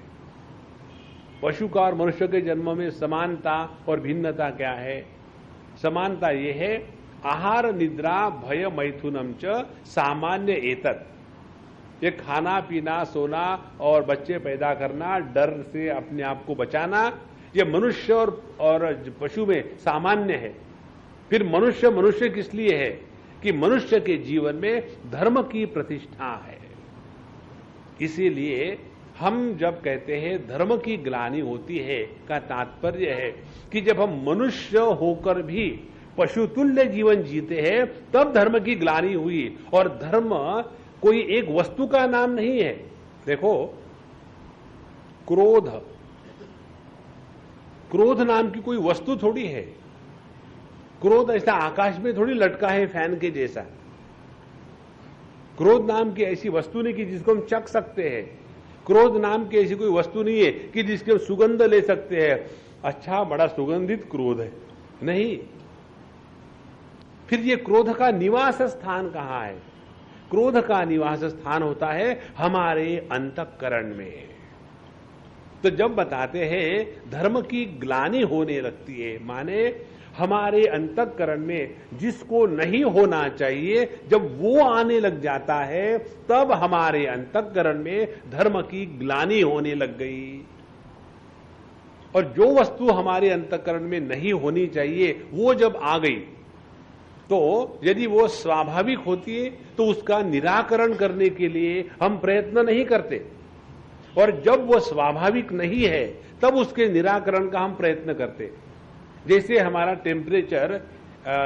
पशु का और मनुष्य के जन्म में समानता और भिन्नता क्या है? समानता यह है, आहार निद्रा भय मैथुनम च सामान्य एतत्। ये खाना पीना सोना और बच्चे पैदा करना, डर से अपने आप को बचाना, ये मनुष्य और पशु में सामान्य है। फिर मनुष्य किस लिए है? कि मनुष्य के जीवन में धर्म की प्रतिष्ठा है। इसीलिए हम जब कहते हैं धर्म की ग्लानि होती है, का तात्पर्य है कि जब हम मनुष्य होकर भी पशुतुल्य जीवन जीते हैं, तब धर्म की ग्लानि हुई। और धर्म कोई एक वस्तु का नाम नहीं है। देखो, क्रोध नाम की कोई वस्तु थोड़ी है। क्रोध ऐसा आकाश में थोड़ी लटका है फैन के जैसा। क्रोध नाम की ऐसी वस्तु नहीं कि जिसको हम चख सकते हैं। क्रोध नाम की ऐसी कोई वस्तु नहीं है कि जिसके हम सुगंध ले सकते हैं। अच्छा, बड़ा सुगंधित क्रोध है, नहीं। फिर ये क्रोध का निवास स्थान कहां है? क्रोध का निवास स्थान होता है हमारे अंतःकरण में। तो जब बताते हैं धर्म की ग्लानि होने लगती है, माने हमारे अंतःकरण में जिसको नहीं होना चाहिए, जब वो आने लग जाता है, तब हमारे अंतःकरण में धर्म की ग्लानि होने लग गई। और जो वस्तु हमारे अंतःकरण में नहीं होनी चाहिए, वो जब आ गई, तो यदि वो स्वाभाविक होती है तो उसका निराकरण करने के लिए हम प्रयत्न नहीं करते। और जब वो स्वाभाविक नहीं है, तब उसके निराकरण का हम प्रयत्न करते। जैसे हमारा टेम्परेचर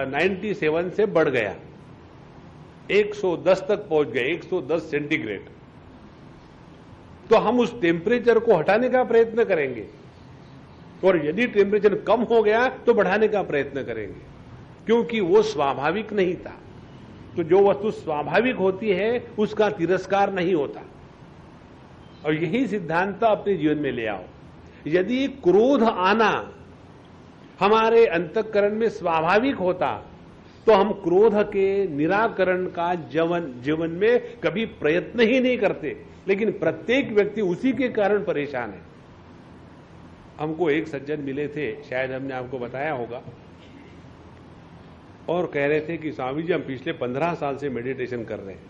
97 से बढ़ गया, 110 तक पहुंच गए, 110 सेंटीग्रेड, तो हम उस टेम्परेचर को हटाने का प्रयत्न करेंगे। और यदि टेम्परेचर कम हो गया तो बढ़ाने का प्रयत्न करेंगे, क्योंकि वो स्वाभाविक नहीं था। तो जो वस्तु स्वाभाविक होती है उसका तिरस्कार नहीं होता। और यही सिद्धांत अपने जीवन में ले आओ। यदि क्रोध आना हमारे अंतःकरण में स्वाभाविक होता, तो हम क्रोध के निराकरण का जीवन में कभी प्रयत्न ही नहीं करते। लेकिन प्रत्येक व्यक्ति उसी के कारण परेशान है। हमको एक सज्जन मिले थे, शायद हमने आपको बताया होगा, और कह रहे थे कि स्वामी जी हम पिछले 15 साल से मेडिटेशन कर रहे हैं।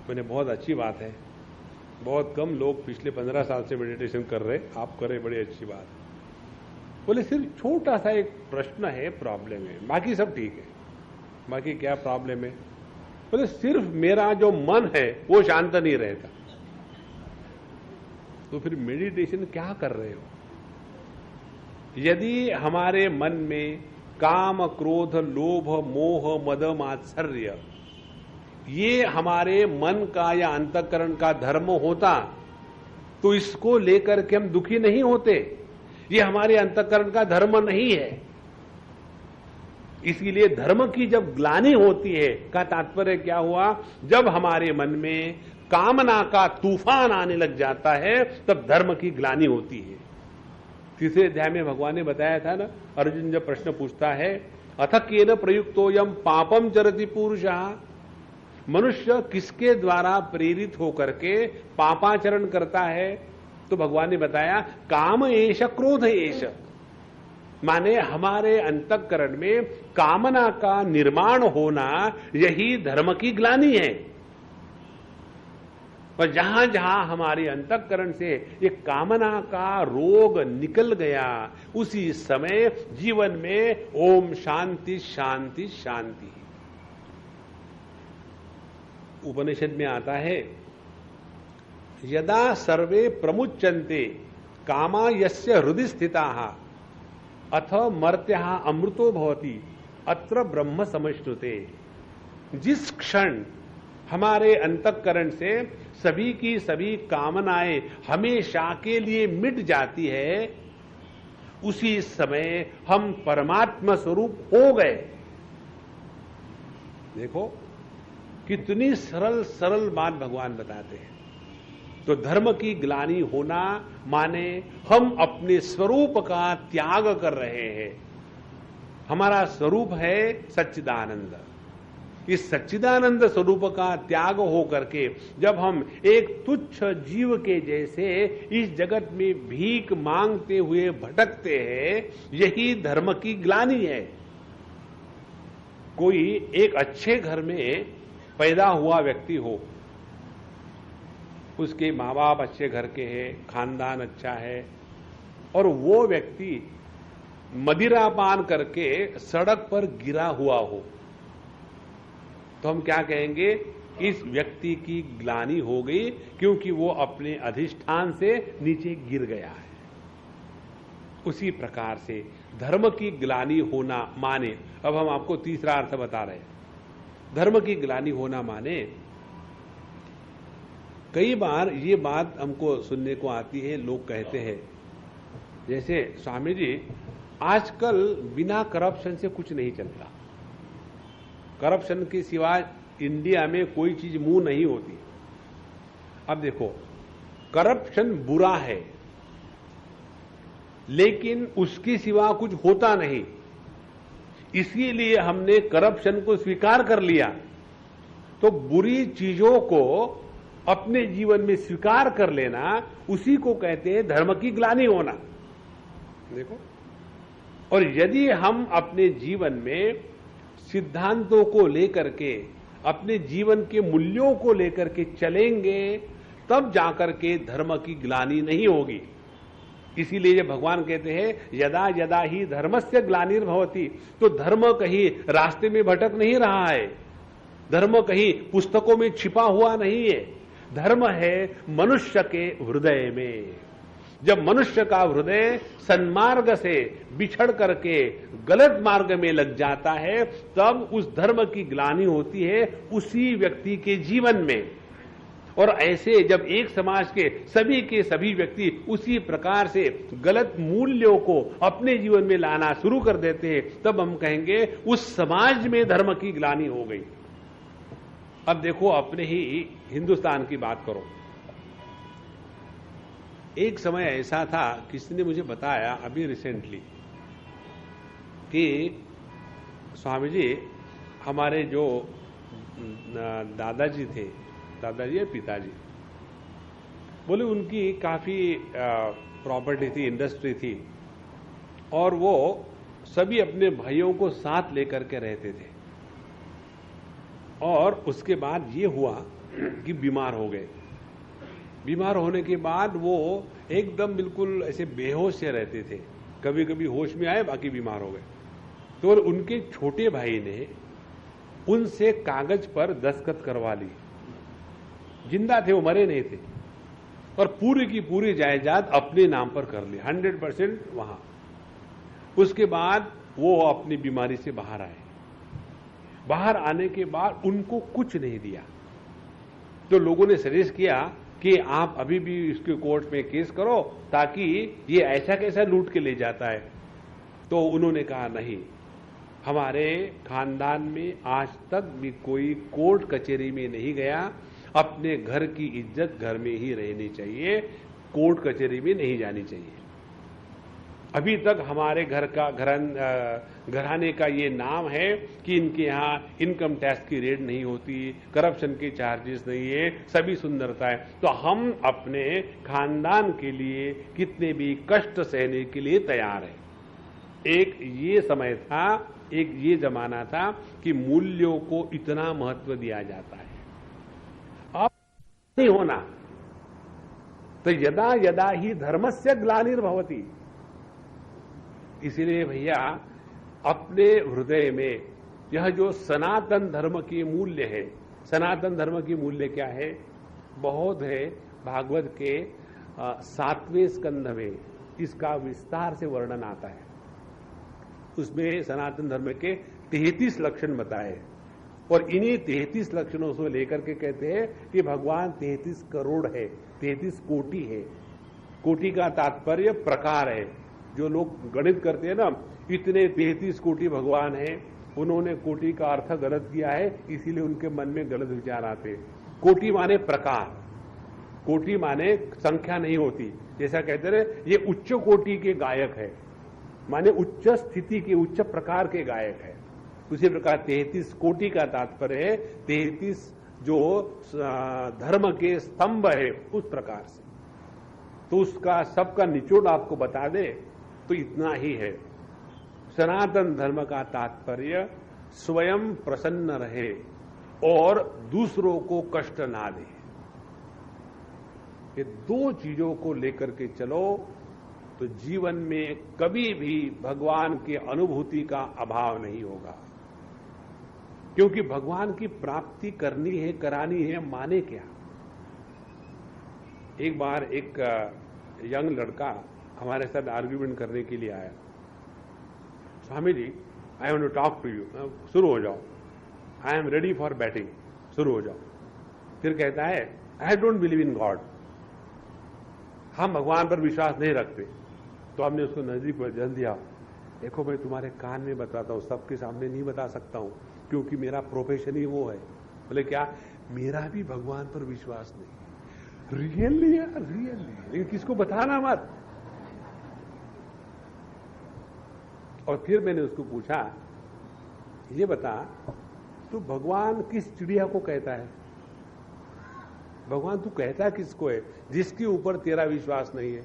मैंने बहुत अच्छी बात है, बहुत कम लोग पिछले 15 साल से मेडिटेशन कर रहे, आप करें, बड़ी अच्छी बात। बोले सिर्फ छोटा सा एक प्रश्न है, प्रॉब्लम है, बाकी सब ठीक है। बाकी क्या प्रॉब्लम है? बोले सिर्फ मेरा जो मन है वो शांत नहीं रहता। तो फिर मेडिटेशन क्या कर रहे हो? यदि हमारे मन में काम, क्रोध, लोभ, मोह, मद, मात्सर्य ये हमारे मन का या अंतःकरण का धर्म होता तो इसको लेकर के हम दुखी नहीं होते। ये हमारे अंतःकरण का धर्म नहीं है। इसीलिए धर्म की जब ग्लानि होती है का तात्पर्य क्या हुआ? जब हमारे मन में कामना का तूफान आने लग जाता है तब धर्म की ग्लानि होती है। तीसरे अध्याय में भगवान ने बताया था ना, अर्जुन जब प्रश्न पूछता है अथ केन प्रयुक्तोयम पापम चरति पुरुषः, मनुष्य किसके द्वारा प्रेरित होकर के पापाचरण करता है? तो भगवान ने बताया काम एष क्रोध एष, माने हमारे अंतःकरण में कामना का निर्माण होना यही धर्म की ग्लानि है। और जहां जहां हमारे अंतःकरण से ये कामना का रोग निकल गया उसी समय जीवन में ओम शांति शांति शांति। उपनिषद में आता है यदा सर्वे प्रमुच्यन्ते कामा यस्य हृदि स्थिताः अथ मर्त्यः अमृतो भवति अत्र ब्रह्म समश्नुते। जिस क्षण हमारे अंतःकरण से सभी की सभी कामनाएं हमेशा के लिए मिट जाती है उसी समय हम परमात्मा स्वरूप हो गए। देखो कितनी सरल सरल बात भगवान बताते हैं। तो धर्म की ग्लानि होना माने हम अपने स्वरूप का त्याग कर रहे हैं। हमारा स्वरूप है सच्चिदानंद। इस सच्चिदानंद स्वरूप का त्याग हो करके जब हम एक तुच्छ जीव के जैसे इस जगत में भीख मांगते हुए भटकते हैं, यही धर्म की ग्लानि है। कोई एक अच्छे घर में पैदा हुआ व्यक्ति हो, उसके माँ बाप अच्छे घर के हैं, खानदान अच्छा है, और वो व्यक्ति मदिरा पान करके सड़क पर गिरा हुआ हो, तो हम क्या कहेंगे? इस व्यक्ति की ग्लानि हो गई क्योंकि वो अपने अधिष्ठान से नीचे गिर गया है। उसी प्रकार से धर्म की ग्लानि होना माने, अब हम आपको तीसरा अर्थ बता रहे हैं। धर्म की ग्लानि होना माने, कई बार ये बात हमको सुनने को आती है, लोग कहते हैं जैसे स्वामी जी आजकल बिना करप्शन से कुछ नहीं चलता, करप्शन के सिवाय इंडिया में कोई चीज मुंह नहीं होती। अब देखो, करप्शन बुरा है लेकिन उसके सिवा कुछ होता नहीं, इसीलिए हमने करप्शन को स्वीकार कर लिया। तो बुरी चीजों को अपने जीवन में स्वीकार कर लेना, उसी को कहते हैं धर्म की ग्लानि होना। देखो, और यदि हम अपने जीवन में सिद्धांतों को लेकर के, अपने जीवन के मूल्यों को लेकर के चलेंगे, तब जाकर के धर्म की ग्लानि नहीं होगी। इसीलिए जब भगवान कहते हैं यदा यदा ही धर्मस्य ग्लानिर्भवति, तो धर्म कहीं रास्ते में भटक नहीं रहा है, धर्म कहीं पुस्तकों में छिपा हुआ नहीं है, धर्म है मनुष्य के हृदय में। जब मनुष्य का हृदय सन्मार्ग से बिछड़ करके गलत मार्ग में लग जाता है, तब उस धर्म की ग्लानि होती है उसी व्यक्ति के जीवन में। और ऐसे जब एक समाज के सभी व्यक्ति उसी प्रकार से गलत मूल्यों को अपने जीवन में लाना शुरू कर देते हैं, तब हम कहेंगे उस समाज में धर्म की ग्लानि हो गई। अब देखो, अपने ही हिंदुस्तान की बात करो। एक समय ऐसा था, किसी ने मुझे बताया अभी रिसेंटली कि स्वामी जी, हमारे जो दादाजी थे, दादाजी या पिताजी, बोले उनकी काफी प्रॉपर्टी थी, इंडस्ट्री थी, और वो सभी अपने भाइयों को साथ लेकर के रहते थे। और उसके बाद ये हुआ कि बीमार हो गए, बीमार होने के बाद वो एकदम बिल्कुल ऐसे बेहोश से रहते थे, कभी कभी होश में आए बाकी बीमार हो गए। तो उनके छोटे भाई ने उनसे कागज पर दस्तखत करवा ली, जिंदा थे वो, मरे नहीं थे, और पूरी की पूरी जायदाद अपने नाम पर कर ली 100% वहां। उसके बाद वो अपनी बीमारी से बाहर आए। बाहर आने के बाद उनको कुछ नहीं दिया। तो लोगों ने सजेस्ट किया कि आप अभी भी इसके कोर्ट में केस करो ताकि ये ऐसा कैसा लूट के ले जाता है। तो उन्होंने कहा नहीं, हमारे खानदान में आज तक भी कोई कोर्ट कचहरी में नहीं गया, अपने घर की इज्जत घर में ही रहनी चाहिए, कोर्ट कचहरी में नहीं जानी चाहिए। अभी तक हमारे घर का घराने का ये नाम है कि इनके यहाँ इनकम टैक्स की रेड नहीं होती, करप्शन के चार्जेस नहीं है, सभी सुंदरता है। तो हम अपने खानदान के लिए कितने भी कष्ट सहने के लिए तैयार हैं। एक ये समय था, एक ये जमाना था कि मूल्यों को इतना महत्व दिया जाता है। अब नहीं होना तो यदा यदा ही धर्मस्य ग्लानिर्भवति। इसीलिए भैया अपने हृदय में यह जो सनातन धर्म की मूल्य है, सनातन धर्म की मूल्य क्या है, बहुत है। भागवत के 7वें स्कंध में इसका विस्तार से वर्णन आता है। उसमें सनातन धर्म के 33 लक्षण बताए, और इन्हीं 33 लक्षणों से लेकर के कहते हैं कि भगवान 33 करोड़ है, 33 कोटि है। कोटि का तात्पर्य प्रकार है। जो लोग गणित करते हैं ना, इतने 33 कोटि भगवान हैं, उन्होंने कोटि का अर्थ गलत किया है, इसीलिए उनके मन में गलत विचार आते। कोटि माने प्रकार, कोटि माने संख्या नहीं होती। जैसा कहते रहे ये उच्च कोटि के गायक है, माने उच्च स्थिति के, उच्च प्रकार के गायक है। उसी प्रकार 33 कोटि का तात्पर्य है 33 जो धर्म के स्तंभ है, उस प्रकार से। तो उसका सबका निचोड़ आपको बता दे तो इतना ही है। सनातन धर्म का तात्पर्य स्वयं प्रसन्न रहे और दूसरों को कष्ट ना दे। ये दो चीजों को लेकर के चलो तो जीवन में कभी भी भगवान की अनुभूति का अभाव नहीं होगा। क्योंकि भगवान की प्राप्ति करनी है, करानी है, माने क्या। एक बार एक यंग लड़का हमारे साथ आर्ग्यूमेंट करने के लिए आया। Swami ji, I want to talk to you. शुरू हो जाओ, I am ready for batting, शुरू हो जाओ। फिर कहता है I don't believe in God, हम भगवान पर विश्वास नहीं रखते। तो हमने उसको नजदीक जल दिया। देखो मैं तुम्हारे कान में बताता हूं, सबके सामने नहीं बता सकता हूं क्योंकि मेरा प्रोफेशन ही वो है। बोले क्या? मेरा भी भगवान पर विश्वास नहीं। रियली यार, रियली, लेकिन किसको बताना मत। और फिर मैंने उसको पूछा, ये बता तू भगवान किस चिड़िया को कहता है? भगवान तू कहता किसको है जिसके ऊपर तेरा विश्वास नहीं है?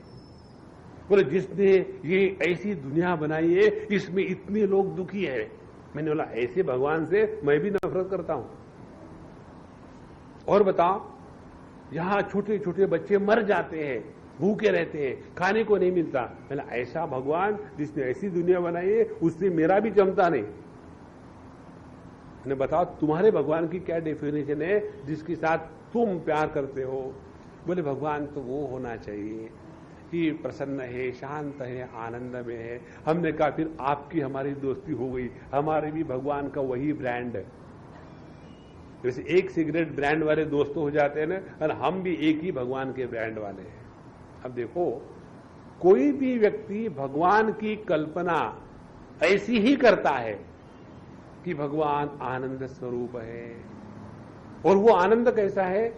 बोले जिसने ये ऐसी दुनिया बनाई है, इसमें इतने लोग दुखी है। मैंने बोला ऐसे भगवान से मैं भी नफरत करता हूं। और बताओ, यहां छोटे छोटे बच्चे मर जाते हैं, भूखे रहते हैं, खाने को नहीं मिलता। मैंने ऐसा भगवान जिसने ऐसी दुनिया बनाई है, उससे मेरा भी जमता नहीं। मैंने बताओ तुम्हारे भगवान की क्या डेफिनेशन है जिसके साथ तुम प्यार करते हो? बोले भगवान तो वो होना चाहिए कि प्रसन्न है, शांत है, आनंद में है। हमने कहा फिर आपकी हमारी दोस्ती हो गई, हमारे भी भगवान का वही ब्रांड है। जैसे एक सिगरेट ब्रांड वाले दोस्त हो जाते हैं ना, और हम भी एक ही भगवान के ब्रांड वाले हैं। अब देखो, कोई भी व्यक्ति भगवान की कल्पना ऐसी ही करता है कि भगवान आनंद स्वरूप है। और वो आनंद कैसा है?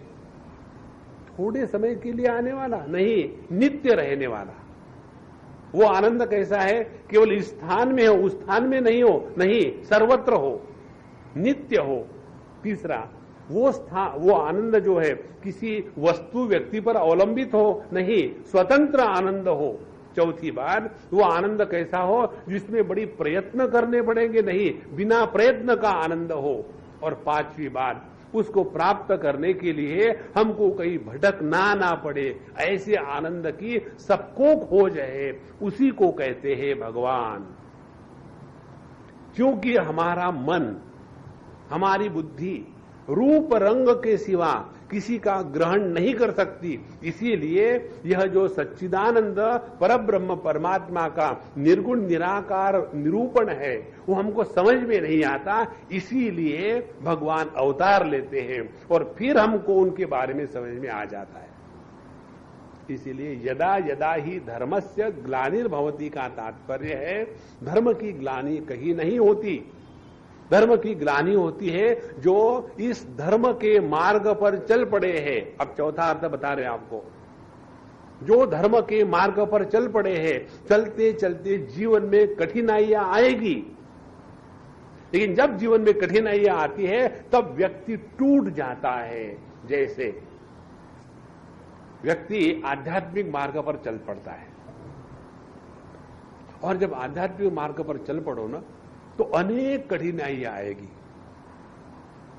थोड़े समय के लिए आने वाला नहीं, नित्य रहने वाला। वो आनंद कैसा है? केवल इस स्थान में हो, उस स्थान में नहीं हो, नहीं, सर्वत्र हो, नित्य हो। तीसरा, वो आनंद जो है किसी वस्तु व्यक्ति पर अवलंबित हो, नहीं, स्वतंत्र आनंद हो। चौथी बात, वो आनंद कैसा हो जिसमें बड़ी प्रयत्न करने पड़ेंगे, नहीं, बिना प्रयत्न का आनंद हो। और पांचवी बात, उसको प्राप्त करने के लिए हमको कहीं भटकना ना पड़े, ऐसे आनंद की सबको खोज है, उसी को कहते हैं भगवान। क्योंकि हमारा मन, हमारी बुद्धि रूप रंग के सिवा किसी का ग्रहण नहीं कर सकती, इसीलिए यह जो सच्चिदानंद परब्रह्म परमात्मा का निर्गुण निराकार निरूपण है वो हमको समझ में नहीं आता, इसीलिए भगवान अवतार लेते हैं और फिर हमको उनके बारे में समझ में आ जाता है। इसीलिए यदा यदा ही धर्मस्य ग्लानिर्भवति का तात्पर्य है धर्म की ग्लानि कहीं नहीं होती। धर्म की ग्लानि होती है जो इस धर्म के मार्ग पर चल पड़े हैं। अब चौथा अर्थ बता रहे हैं आपको। जो धर्म के मार्ग पर चल पड़े हैं, चलते चलते जीवन में कठिनाइयां आएगी, लेकिन जब जीवन में कठिनाइयां आती है तब व्यक्ति टूट जाता है। जैसे व्यक्ति आध्यात्मिक मार्ग पर चल पड़ता है, और जब आध्यात्मिक मार्ग पर चल पड़ो ना तो अनेक कठिनाइयां आएगी।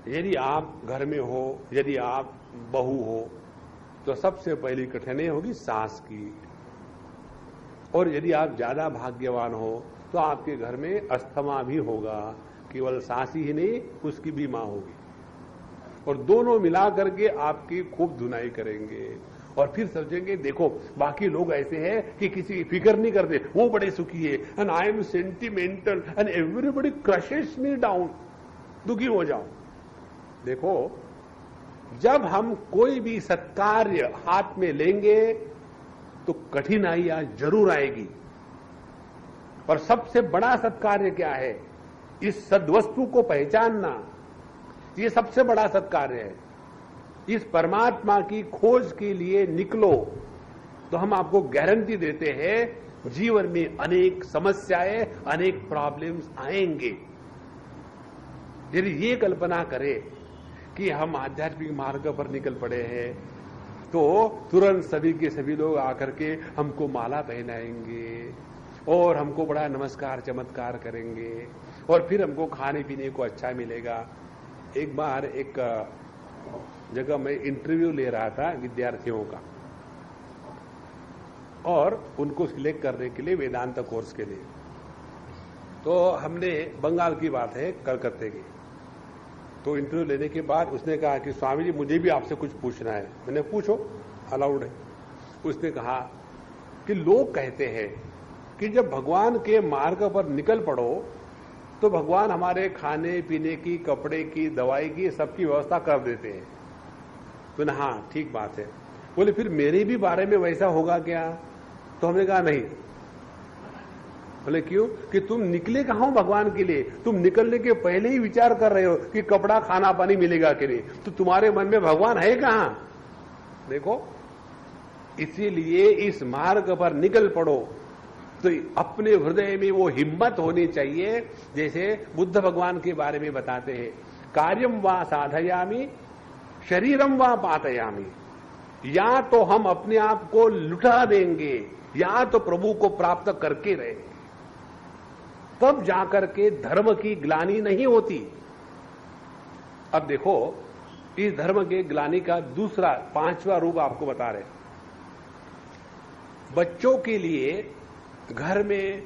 यदि आप घर में हो, यदि आप बहू हो, तो सबसे पहली कठिनाई होगी सांस की। और यदि आप ज्यादा भाग्यवान हो तो आपके घर में अस्थमा भी होगा, केवल सांस ही नहीं उसकी भी मां होगी, और दोनों मिला करके आपकी खूब धुनाई करेंगे। और फिर सोचेंगे देखो बाकी लोग ऐसे हैं कि किसी की फिक्र नहीं करते, वो बड़े सुखी है, and I am sentimental and everybody crushes me down, दुखी हो जाओ। देखो, जब हम कोई भी सत्कार्य हाथ में लेंगे तो कठिनाइयां जरूर आएगी, और सबसे बड़ा सत्कार्य क्या है? इस सद्वस्तु को पहचानना, ये सबसे बड़ा सत्कार्य है। इस परमात्मा की खोज के लिए निकलो तो हम आपको गारंटी देते हैं जीवन में अनेक समस्याएं, अनेक प्रॉब्लम्स आएंगे। यदि ये कल्पना करें कि हम आध्यात्मिक मार्ग पर निकल पड़े हैं तो तुरंत सभी के सभी लोग आकर के हमको माला पहनाएंगे और हमको बड़ा नमस्कार चमत्कार करेंगे, और फिर हमको खाने पीने को अच्छा मिलेगा। एक बार एक जगह मैं इंटरव्यू ले रहा था विद्यार्थियों का, और उनको सिलेक्ट करने के लिए वेदांत कोर्स के लिए। तो हमने, बंगाल की बात है, कलकत्ते की, तो इंटरव्यू लेने के बाद उसने कहा कि स्वामी जी मुझे भी आपसे कुछ पूछना है। मैंने पूछो, अलाउड है। उसने कहा कि लोग कहते हैं कि जब भगवान के मार्ग पर निकल पड़ो तो भगवान हमारे खाने पीने की, कपड़े की, दवाई की, सबकी व्यवस्था कर देते हैं। तो ना, हाँ ठीक बात है। बोले फिर मेरे भी बारे में वैसा होगा क्या? तो हमने कहा नहीं। बोले क्यों? कि तुम निकले कहां हो भगवान के लिए? तुम निकलने के पहले ही विचार कर रहे हो कि कपड़ा खाना पानी मिलेगा कि नहीं, तो तुम्हारे मन में भगवान है कहां? देखो, इसीलिए इस मार्ग पर निकल पड़ो तो अपने हृदय में वो हिम्मत होनी चाहिए। जैसे बुद्ध भगवान के बारे में बताते हैं, कार्यम वा साधयामि शरीरम वा पातयामि, या तो हम अपने आप को लुटा देंगे या तो प्रभु को प्राप्त करके रहेंगे, तब जाकर के धर्म की ग्लानि नहीं होती। अब देखो, इस धर्म के ग्लानि का दूसरा, पांचवा रूप आपको बता रहे। बच्चों के लिए घर में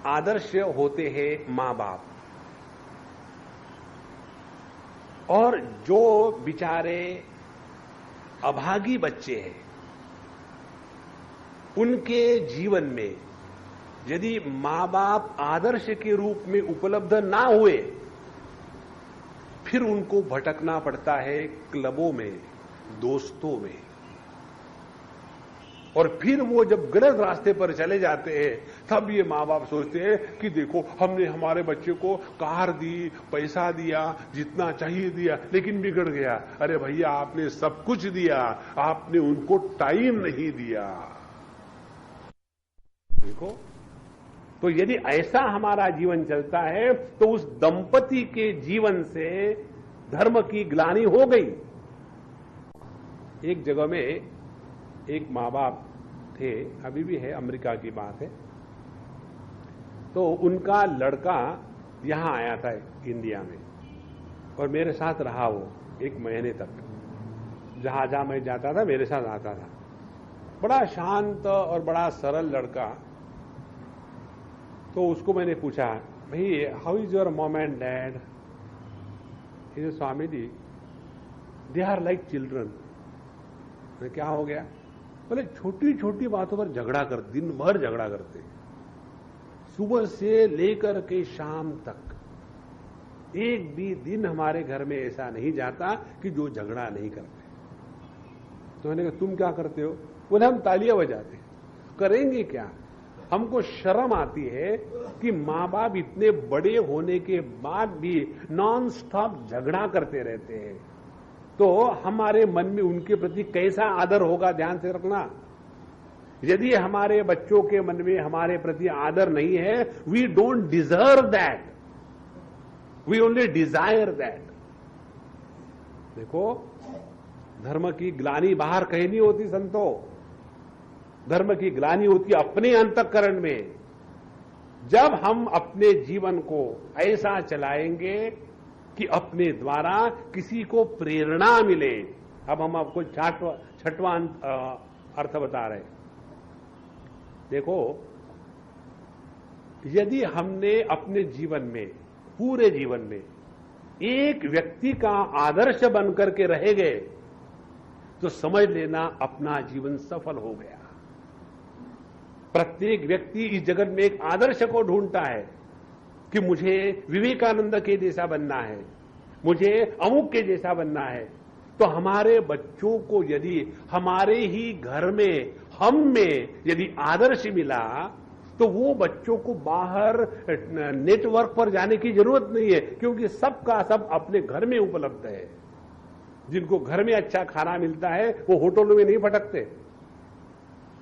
आदर्श होते हैं मां बाप, और जो बेचारे अभागी बच्चे हैं उनके जीवन में यदि मां बाप आदर्श के रूप में उपलब्ध ना हुए, फिर उनको भटकना पड़ता है क्लबों में, दोस्तों में, और फिर वो जब गलत रास्ते पर चले जाते हैं तब ये मां बाप सोचते हैं कि देखो हमने हमारे बच्चे को कार दी, पैसा दिया, जितना चाहिए दिया, लेकिन बिगड़ गया। अरे भैया, आपने सब कुछ दिया, आपने उनको टाइम नहीं दिया। देखो, तो यदि ऐसा हमारा जीवन चलता है तो उस दंपति के जीवन से धर्म की ग्लानि हो गई। एक जगह में एक माँ बाप थे, अभी भी है, अमेरिका की बात है, तो उनका लड़का यहां आया था इंडिया में, और मेरे साथ रहा वो 1 महीने तक। जहां जहां मैं जाता था मेरे साथ आता था। बड़ा शांत और बड़ा सरल लड़का। तो उसको मैंने पूछा, भाई how is your mom and dad? Swami ji they are like children. क्या हो गया? बोले छोटी छोटी बातों पर झगड़ा कर, दिन भर झगड़ा करते, सुबह से लेकर के शाम तक। एक भी दिन हमारे घर में ऐसा नहीं जाता कि जो झगड़ा नहीं करते। तो मैंने कहा तुम क्या करते हो? बोले हम तालियां बजाते। करेंगे क्या? हमको शर्म आती है कि मां बाप इतने बड़े होने के बाद भी नॉन स्टॉप झगड़ा करते रहते हैं। तो हमारे मन में उनके प्रति कैसा आदर होगा, ध्यान से रखना। यदि हमारे बच्चों के मन में हमारे प्रति आदर नहीं है, we don't deserve that, we only desire that. देखो, धर्म की ग्लानि बाहर कहीं नहीं होती संतो। धर्म की ग्लानि होती अपने अंतःकरण में। जब हम अपने जीवन को ऐसा चलाएंगे कि अपने द्वारा किसी को प्रेरणा मिले। अब हम आपको छठवां अर्थ बता रहे हैं। देखो, यदि हमने अपने जीवन में, पूरे जीवन में एक व्यक्ति का आदर्श बनकर के रह गए तो समझ लेना अपना जीवन सफल हो गया। प्रत्येक व्यक्ति इस जगत में एक आदर्श को ढूंढता है कि मुझे विवेकानंद के जैसा बनना है, मुझे अमुक के जैसा बनना है। तो हमारे बच्चों को यदि हमारे ही घर में, हम में यदि आदर्श मिला तो वो बच्चों को बाहर नेटवर्क पर जाने की जरूरत नहीं है, क्योंकि सबका सब अपने घर में उपलब्ध है। जिनको घर में अच्छा खाना मिलता है वो होटलों में नहीं भटकते।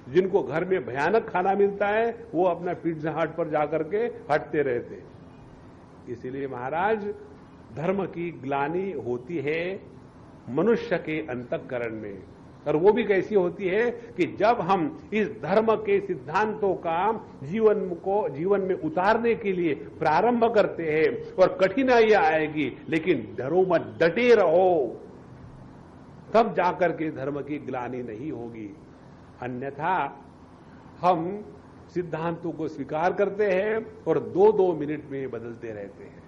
जिनको घर में भयानक खाना मिलता है वो अपना पिज्जा हट पर जाकर के हटते रहते। इसीलिए महाराज, धर्म की ग्लानि होती है मनुष्य के अंतःकरण में। और वो भी कैसी होती है कि जब हम इस धर्म के सिद्धांतों का जीवन में उतारने के लिए प्रारंभ करते हैं और कठिनाइयां आएगी, लेकिन डरो मत, डटे रहो, तब जाकर के धर्म की ग्लानि नहीं होगी। अन्यथा हम सिद्धांतों को स्वीकार करते हैं और 2-2 मिनट में बदलते रहते हैं।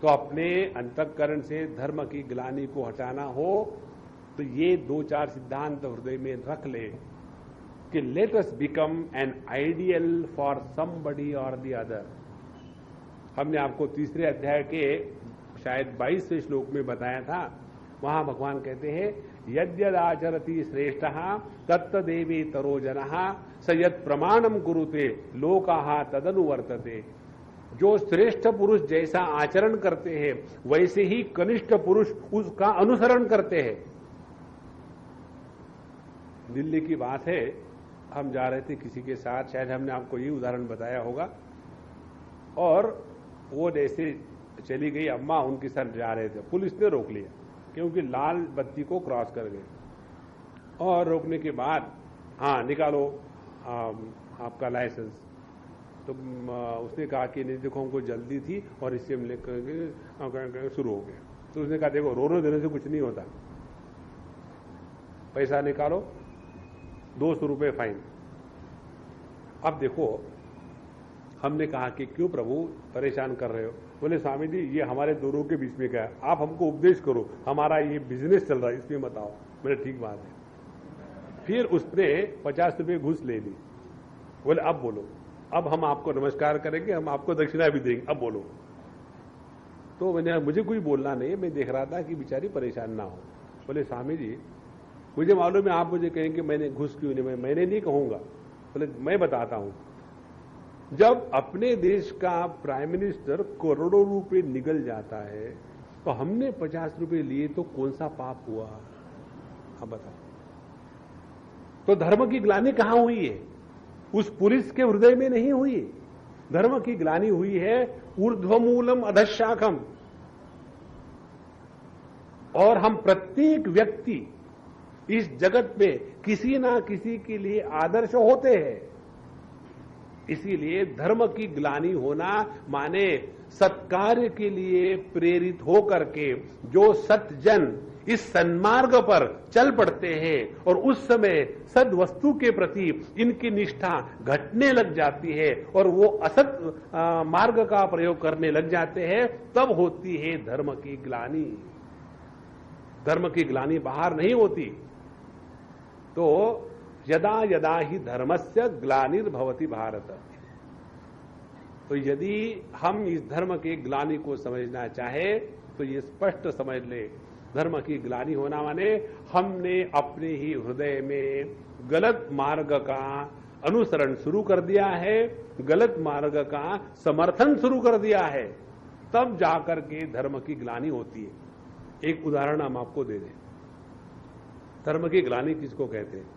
तो अपने अंतःकरण से धर्म की ग्लानि को हटाना हो तो ये 2-4 सिद्धांत हृदय में रख ले कि let us become an ideal for somebody और द अदर। हमने आपको तीसरे अध्याय के शायद 22वें श्लोक में बताया था। वहां भगवान कहते हैं, यद्यदाचरति श्रेष्ठः तत्तदेवी तरो जनः स यत् प्रमाणम कुरुते लोकाः तदनुवर्तते। जो श्रेष्ठ पुरुष जैसा आचरण करते हैं वैसे ही कनिष्ठ पुरुष उसका अनुसरण करते हैं। दिल्ली की बात है, हम जा रहे थे किसी के साथ, शायद हमने आपको ये उदाहरण बताया होगा, और वो जैसे चली गई अम्मा, उनके साथ जा रहे थे, पुलिस ने रोक लिया क्योंकि लाल बत्ती को क्रॉस कर गए। और रोकने के बाद, हाँ निकालो आपका लाइसेंस। तो उसने कहा कि नहीं देखो हमको जल्दी थी और इससे हम लेकर शुरू हो गया। तो उसने कहा देखो रोने देने से कुछ नहीं होता, पैसा निकालो, 200 रुपये फाइन। अब देखो, हमने कहा कि क्यों प्रभु परेशान कर रहे हो? बोले स्वामी जी ये हमारे दोनों के बीच में क्या है, आप हमको उपदेश करो, हमारा ये बिजनेस चल रहा है इसमें मत आओ। मैंने ठीक बात है। फिर उसने 50 रुपये घूस ले ली। बोले अब बोलो, अब हम आपको नमस्कार करेंगे, हम आपको दक्षिणा भी देंगे, अब बोलो। तो मैंने, मुझे कोई बोलना नहीं, मैं देख रहा था कि बेचारी परेशान ना हो। बोले स्वामी जी मुझे मालूम है, आप मुझे कहेंगे मैंने घूस क्यों नहीं, मैंने नहीं कहूंगा। बोले मैं बताता हूं, जब अपने देश का प्राइम मिनिस्टर करोड़ों रुपए निगल जाता है तो हमने 50 रुपए लिए तो कौन सा पाप हुआ? अब बताओ। तो धर्म की ग्लानि कहां हुई है? उस पुलिस के हृदय में नहीं हुई। धर्म की ग्लानि हुई है ऊर्ध्वमूलम अधशाखम। और हम प्रत्येक व्यक्ति इस जगत में किसी ना किसी के लिए आदर्श होते हैं। इसीलिए धर्म की ग्लानि होना माने सत्कार्य के लिए प्रेरित होकर के जो सत्जन इस सन्मार्ग पर चल पड़ते हैं और उस समय सद वस्तु के प्रति इनकी निष्ठा घटने लग जाती है और वो असत मार्ग का प्रयोग करने लग जाते हैं, तब होती है धर्म की ग्लानि। धर्म की ग्लानि बाहर नहीं होती। तो यदा यदा ही धर्मस्य ग्लानिर्भवति भारत। तो यदि हम इस धर्म के ग्लानि को समझना चाहे तो ये स्पष्ट समझ ले, धर्म की ग्लानि होना माने हमने अपने ही हृदय में गलत मार्ग का अनुसरण शुरू कर दिया है, गलत मार्ग का समर्थन शुरू कर दिया है, तब जाकर के धर्म की ग्लानि होती है। एक उदाहरण हम आपको दे दें। धर्म की ग्लानि किसको कहते हैं?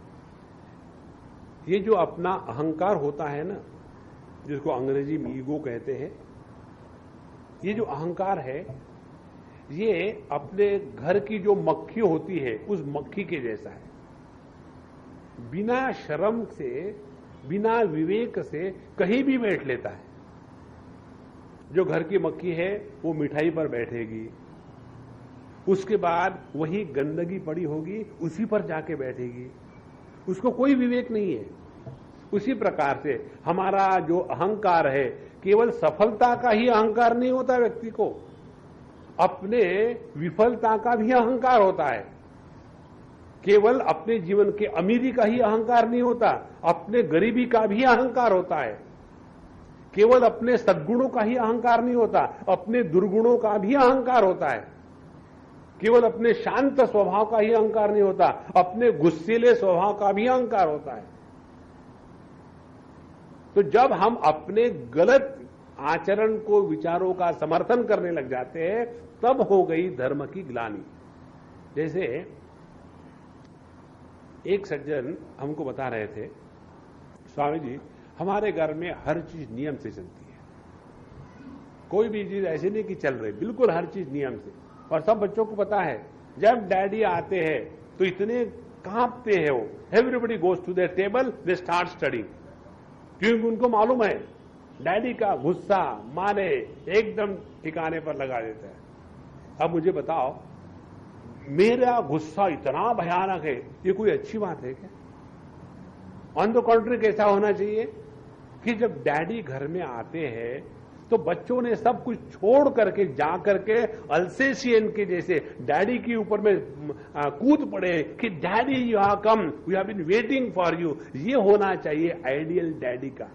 ये जो अपना अहंकार होता है ना, जिसको अंग्रेजी में ईगो कहते हैं, ये जो अहंकार है ये अपने घर की जो मक्खी होती है उस मक्खी के जैसा है। बिना शर्म से, बिना विवेक से कहीं भी बैठ लेता है। जो घर की मक्खी है वो मिठाई पर बैठेगी, उसके बाद वही गंदगी पड़ी होगी उसी पर जाके बैठेगी, उसको कोई विवेक नहीं है। उसी प्रकार से हमारा जो अहंकार है, केवल सफलता का ही अहंकार नहीं होता व्यक्ति को, अपने विफलता का भी अहंकार होता है। केवल अपने जीवन के अमीरी का ही अहंकार नहीं होता, अपने गरीबी का भी अहंकार होता है। केवल अपने सद्गुणों का ही अहंकार नहीं होता, अपने दुर्गुणों का भी अहंकार होता है। केवल अपने शांत स्वभाव का ही अहंकार नहीं होता, अपने गुस्सेले स्वभाव का भी अहंकार होता है। तो जब हम अपने गलत आचरण को, विचारों का समर्थन करने लग जाते हैं, तब हो गई धर्म की ग्लानि। जैसे एक सज्जन हमको बता रहे थे, स्वामी जी हमारे घर में हर चीज नियम से चलती है, कोई भी चीज ऐसी नहीं कि चल रही, बिल्कुल हर चीज नियम से। और सब बच्चों को पता है जब डैडी आते हैं तो इतने कांपते हैं वो, everybody goes to their table, they start studying, क्योंकि उनको मालूम है डैडी का गुस्सा माने एकदम ठिकाने पर लगा देता है। अब मुझे बताओ, मेरा गुस्सा इतना भयानक है, ये कोई अच्छी बात है क्या? ऑन द कॉन्ट्री कैसा होना चाहिए कि जब डैडी घर में आते हैं तो बच्चों ने सब कुछ छोड़ करके जा करके अल्सेशियन के जैसे डैडी के ऊपर में कूद पड़े कि daddy you have come, we have been waiting for you. ये होना चाहिए आइडियल डैडी का।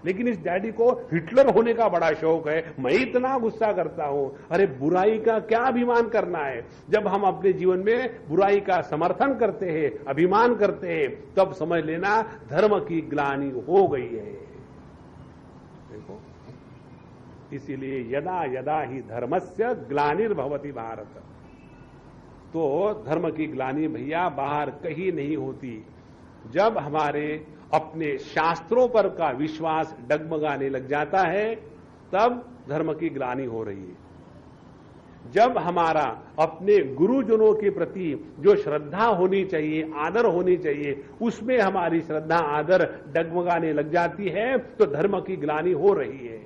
लेकिन इस डैडी को हिटलर होने का बड़ा शौक है, मैं इतना गुस्सा करता हूं। अरे बुराई का क्या अभिमान करना है? जब हम अपने जीवन में बुराई का समर्थन करते हैं, अभिमान करते हैं, तब समझ लेना धर्म की ग्लानि हो गई है। देखो, इसीलिए यदा यदा ही धर्मस्य ग्लानिर्भवति भारत। तो धर्म की ग्लानि भैया बाहर कहीं नहीं होती। जब हमारे अपने शास्त्रों पर का विश्वास डगमगाने लग जाता है, तब धर्म की ग्लानि हो रही है। जब हमारा अपने गुरुजनों के प्रति जो श्रद्धा होनी चाहिए, आदर होनी चाहिए, उसमें हमारी श्रद्धा आदर डगमगाने लग जाती है, तो धर्म की ग्लानि हो रही है।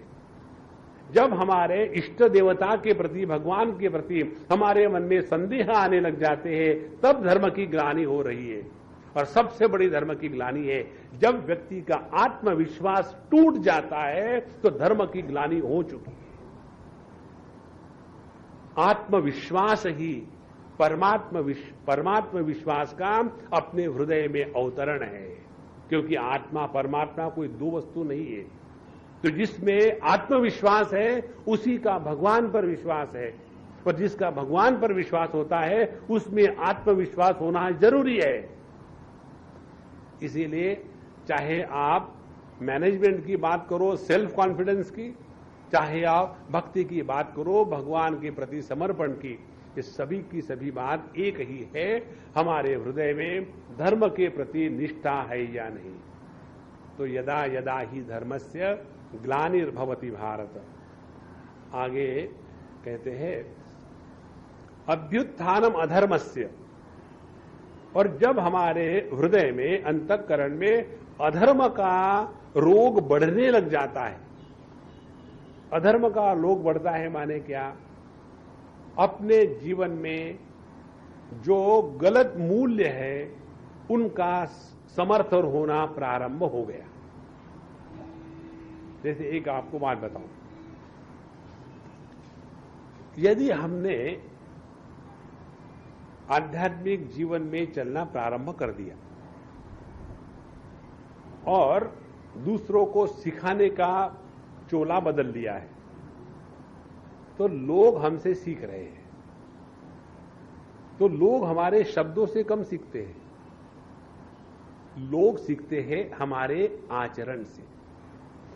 जब हमारे इष्ट देवता के प्रति, भगवान के प्रति हमारे मन में संदेह आने लग जाते हैं, तब धर्म की ग्लानि हो रही है। और सबसे बड़ी धर्म की ग्लानि है जब व्यक्ति का आत्मविश्वास टूट जाता है, तो धर्म की ग्लानि हो चुकी है। आत्मविश्वास ही परमात्म विश्वास का अपने हृदय में अवतरण है, क्योंकि आत्मा परमात्मा कोई दो वस्तु नहीं है। तो जिसमें आत्मविश्वास है उसी का भगवान पर विश्वास है, और जिसका भगवान पर विश्वास होता है उसमें आत्मविश्वास होना जरूरी है। इसीलिए चाहे आप मैनेजमेंट की बात करो, सेल्फ कॉन्फिडेंस की, चाहे आप भक्ति की बात करो, भगवान के प्रति समर्पण की, ये सभी की सभी बात एक ही है, हमारे हृदय में धर्म के प्रति निष्ठा है या नहीं। तो यदा यदा ही धर्मस्य ग्लानिर्भवति भारत। आगे कहते हैं अभ्युत्थानम अधर्मस्य। और जब हमारे हृदय में, अंतःकरण में अधर्म का रोग बढ़ने लग जाता है, अधर्म का लोक बढ़ता है माने क्या? अपने जीवन में जो गलत मूल्य है उनका समर्थन होना प्रारंभ हो गया। जैसे एक आपको बात बताऊं, यदि हमने आध्यात्मिक जीवन में चलना प्रारंभ कर दिया और दूसरों को सिखाने का चोला बदल दिया है, तो लोग हमसे सीख रहे हैं। तो लोग हमारे शब्दों से कम सीखते हैं, लोग सीखते हैं हमारे आचरण से।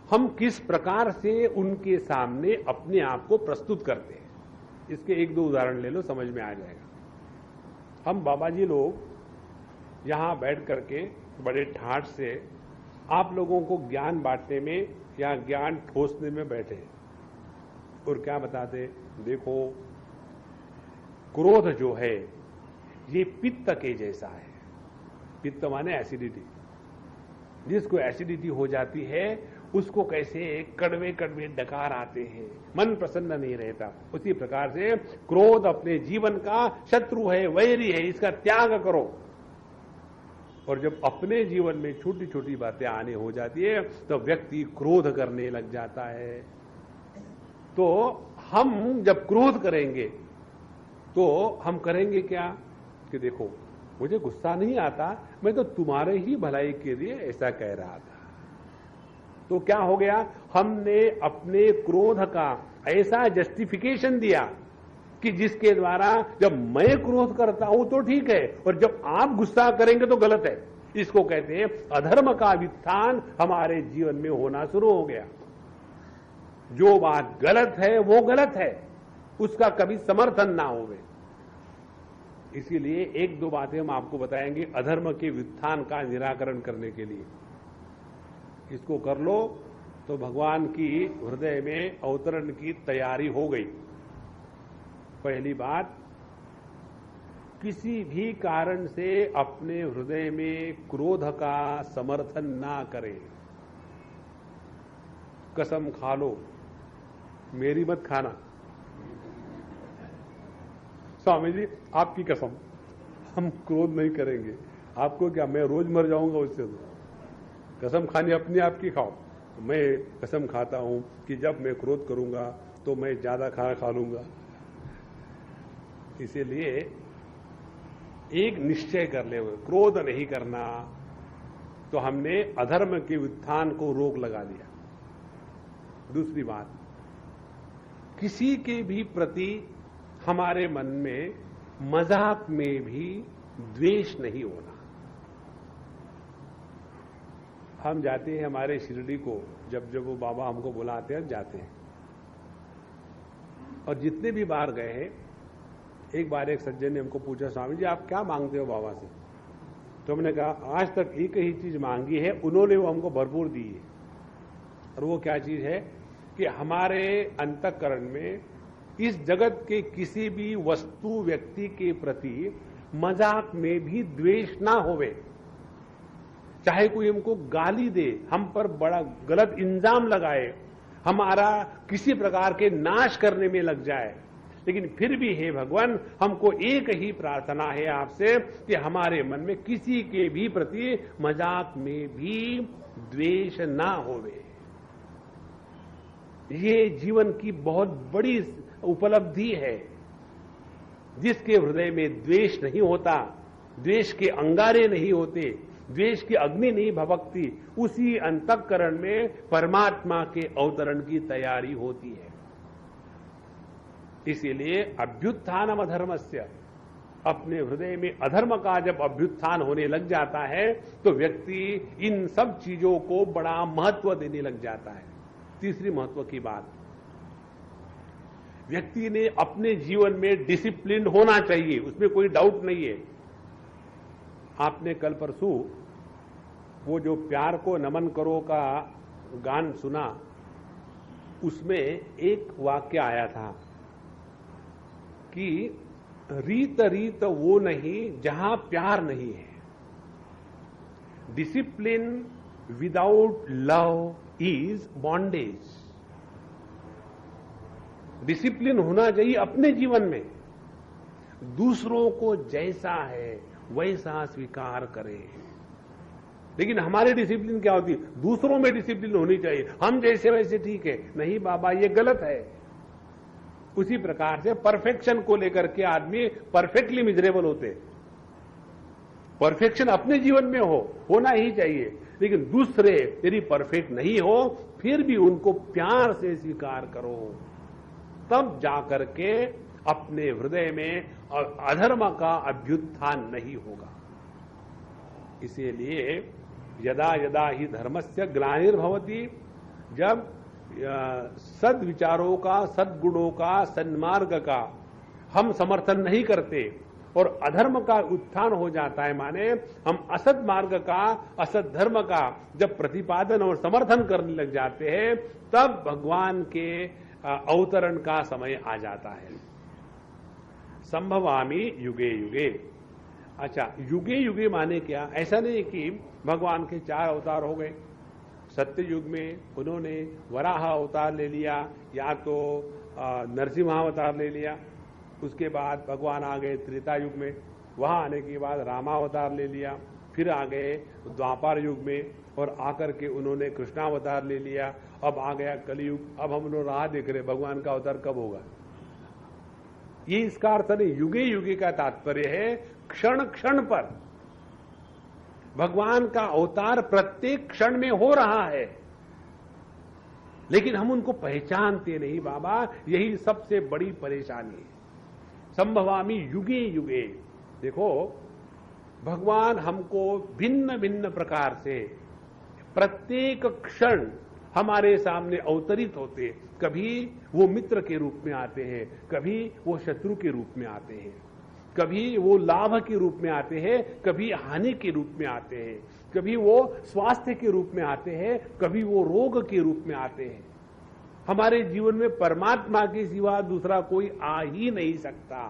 हम किस प्रकार से उनके सामने अपने आप को प्रस्तुत करते हैं। इसके एक दो उदाहरण ले लो, समझ में आ जाएगा। हम बाबा जी लोग यहां बैठ करके बड़े ठाठ से आप लोगों को ज्ञान बांटने में या ज्ञान ठोसने में बैठे और क्या बताते, देखो क्रोध जो है ये पित्त के जैसा है। पित्त माने एसिडिटी। जिसको एसिडिटी हो जाती है उसको कैसे कड़वे कड़वे डकार आते हैं, मन प्रसन्न नहीं रहता। उसी प्रकार से क्रोध अपने जीवन का शत्रु है, वैरी है, इसका त्याग करो। और जब अपने जीवन में छोटी छोटी बातें आने हो जाती है तो व्यक्ति क्रोध करने लग जाता है। तो हम जब क्रोध करेंगे तो हम करेंगे क्या कि देखो मुझे गुस्सा नहीं आता, मैं तो तुम्हारे ही भलाई के लिए ऐसा कह रहा था। तो क्या हो गया, हमने अपने क्रोध का ऐसा जस्टिफिकेशन दिया कि जिसके द्वारा जब मैं क्रोध करता हूं तो ठीक है और जब आप गुस्सा करेंगे तो गलत है। इसको कहते हैं अधर्म का वित्थान हमारे जीवन में होना शुरू हो गया। जो बात गलत है वो गलत है, उसका कभी समर्थन ना होवे। इसीलिए एक दो बातें हम आपको बताएंगे अधर्म के वित्थान का निराकरण करने के लिए। इसको कर लो तो भगवान की हृदय में अवतरण की तैयारी हो गई। पहली बात, किसी भी कारण से अपने हृदय में क्रोध का समर्थन ना करें। कसम खा लो, मेरी मत खाना। स्वामी जी आपकी कसम, हम क्रोध नहीं करेंगे। आपको क्या, मैं रोज मर जाऊंगा उससे? तो कसम खानी अपनी आपकी खाओ। मैं कसम खाता हूं कि जब मैं क्रोध करूंगा तो मैं ज्यादा खाना खा लूंगा। इसीलिए एक निश्चय कर ले हुए क्रोध नहीं करना, तो हमने अधर्म के उत्थान को रोक लगा दिया। दूसरी बात, किसी के भी प्रति हमारे मन में मजाक में भी द्वेष नहीं होना। हम जाते हैं हमारे शिरडी को, जब जब वो बाबा हमको बुलाते हैं जाते हैं। और जितने भी बार गए हैं, एक बार एक सज्जन ने हमको पूछा, स्वामी जी आप क्या मांगते हो बाबा से? तो हमने कहा आज तक एक ही चीज मांगी है, उन्होंने वो हमको भरपूर दी है। और वो क्या चीज है कि हमारे अंतःकरण में इस जगत के किसी भी वस्तु व्यक्ति के प्रति मजाक में भी द्वेष ना होवे। चाहे कोई हमको गाली दे, हम पर बड़ा गलत इल्जाम लगाए, हमारा किसी प्रकार के नाश करने में लग जाए, लेकिन फिर भी हे भगवान हमको एक ही प्रार्थना है आपसे कि हमारे मन में किसी के भी प्रति मजाक में भी द्वेष ना होवे। ये जीवन की बहुत बड़ी उपलब्धि है। जिसके हृदय में द्वेष नहीं होता, द्वेष के अंगारे नहीं होते, द्वेष की अग्नि नहीं भभकती, उसी अंतःकरण में परमात्मा के अवतरण की तैयारी होती है। इसीलिए अभ्युत्थानम अधर्मस्य, अपने हृदय में अधर्म का जब अभ्युत्थान होने लग जाता है तो व्यक्ति इन सब चीजों को बड़ा महत्व देने लग जाता है। तीसरी महत्व की बात, व्यक्ति ने अपने जीवन में डिसिप्लिन होना चाहिए, उसमें कोई डाउट नहीं है। आपने कल परसों वो जो प्यार को नमन करो का गान सुना, उसमें एक वाक्य आया था कि रीत रीत वो नहीं जहां प्यार नहीं है। Discipline without love is bondage. Discipline होना चाहिए अपने जीवन में, दूसरों को जैसा है वैसा स्वीकार करें। लेकिन हमारी डिसिप्लिन क्या होती है? दूसरों में डिसिप्लिन होनी चाहिए, हम जैसे वैसे ठीक है। नहीं बाबा, ये गलत है। उसी प्रकार से परफेक्शन को लेकर के आदमी परफेक्टली मिजरेबल होते। परफेक्शन अपने जीवन में होना ही चाहिए, लेकिन दूसरे यदि परफेक्ट नहीं हो फिर भी उनको प्यार से स्वीकार करो, तब जाकर के अपने हृदय में अधर्म का अभ्युत्थान नहीं होगा। इसीलिए यदा यदा ही धर्मस्य ग्लानिर्भवति, जब सद्विचारों का, सद्गुणों का, सन्मार्ग का हम समर्थन नहीं करते और अधर्म का उत्थान हो जाता है, माने हम असद मार्ग का, असद धर्म का जब प्रतिपादन और समर्थन करने लग जाते हैं, तब भगवान के अवतरण का समय आ जाता है। संभवामि युगे युगे। अच्छा, युगे युगे माने क्या? ऐसा नहीं कि भगवान के 4 अवतार हो गए। सत्य युग में उन्होंने वराह अवतार ले लिया, या तो नरसिंहावतार ले लिया, उसके बाद भगवान आ गए त्रेता युग में, वहां आने के बाद रामावतार ले लिया, फिर आ गए द्वापर युग में और आकर के उन्होंने कृष्णावतार ले लिया, अब आ गया कलयुग। अब हम लोग राह देख रहे भगवान का अवतार कब होगा। ये इसका अर्थ नहीं, युगे युगे का तात्पर्य है क्षण क्षण पर भगवान का अवतार प्रत्येक क्षण में हो रहा है, लेकिन हम उनको पहचानते नहीं बाबा, यही सबसे बड़ी परेशानी है। संभवामी युगे युगे। देखो, भगवान हमको भिन्न भिन्न प्रकार से प्रत्येक क्षण हमारे सामने अवतरित होते। कभी वो मित्र के रूप में आते हैं, कभी वो शत्रु के रूप में आते हैं, कभी वो लाभ के रूप में आते हैं, कभी हानि के रूप में आते हैं, कभी वो स्वास्थ्य के रूप में आते हैं, कभी वो रोग के रूप में आते हैं। हमारे जीवन में परमात्मा के सिवा दूसरा कोई आ ही नहीं सकता।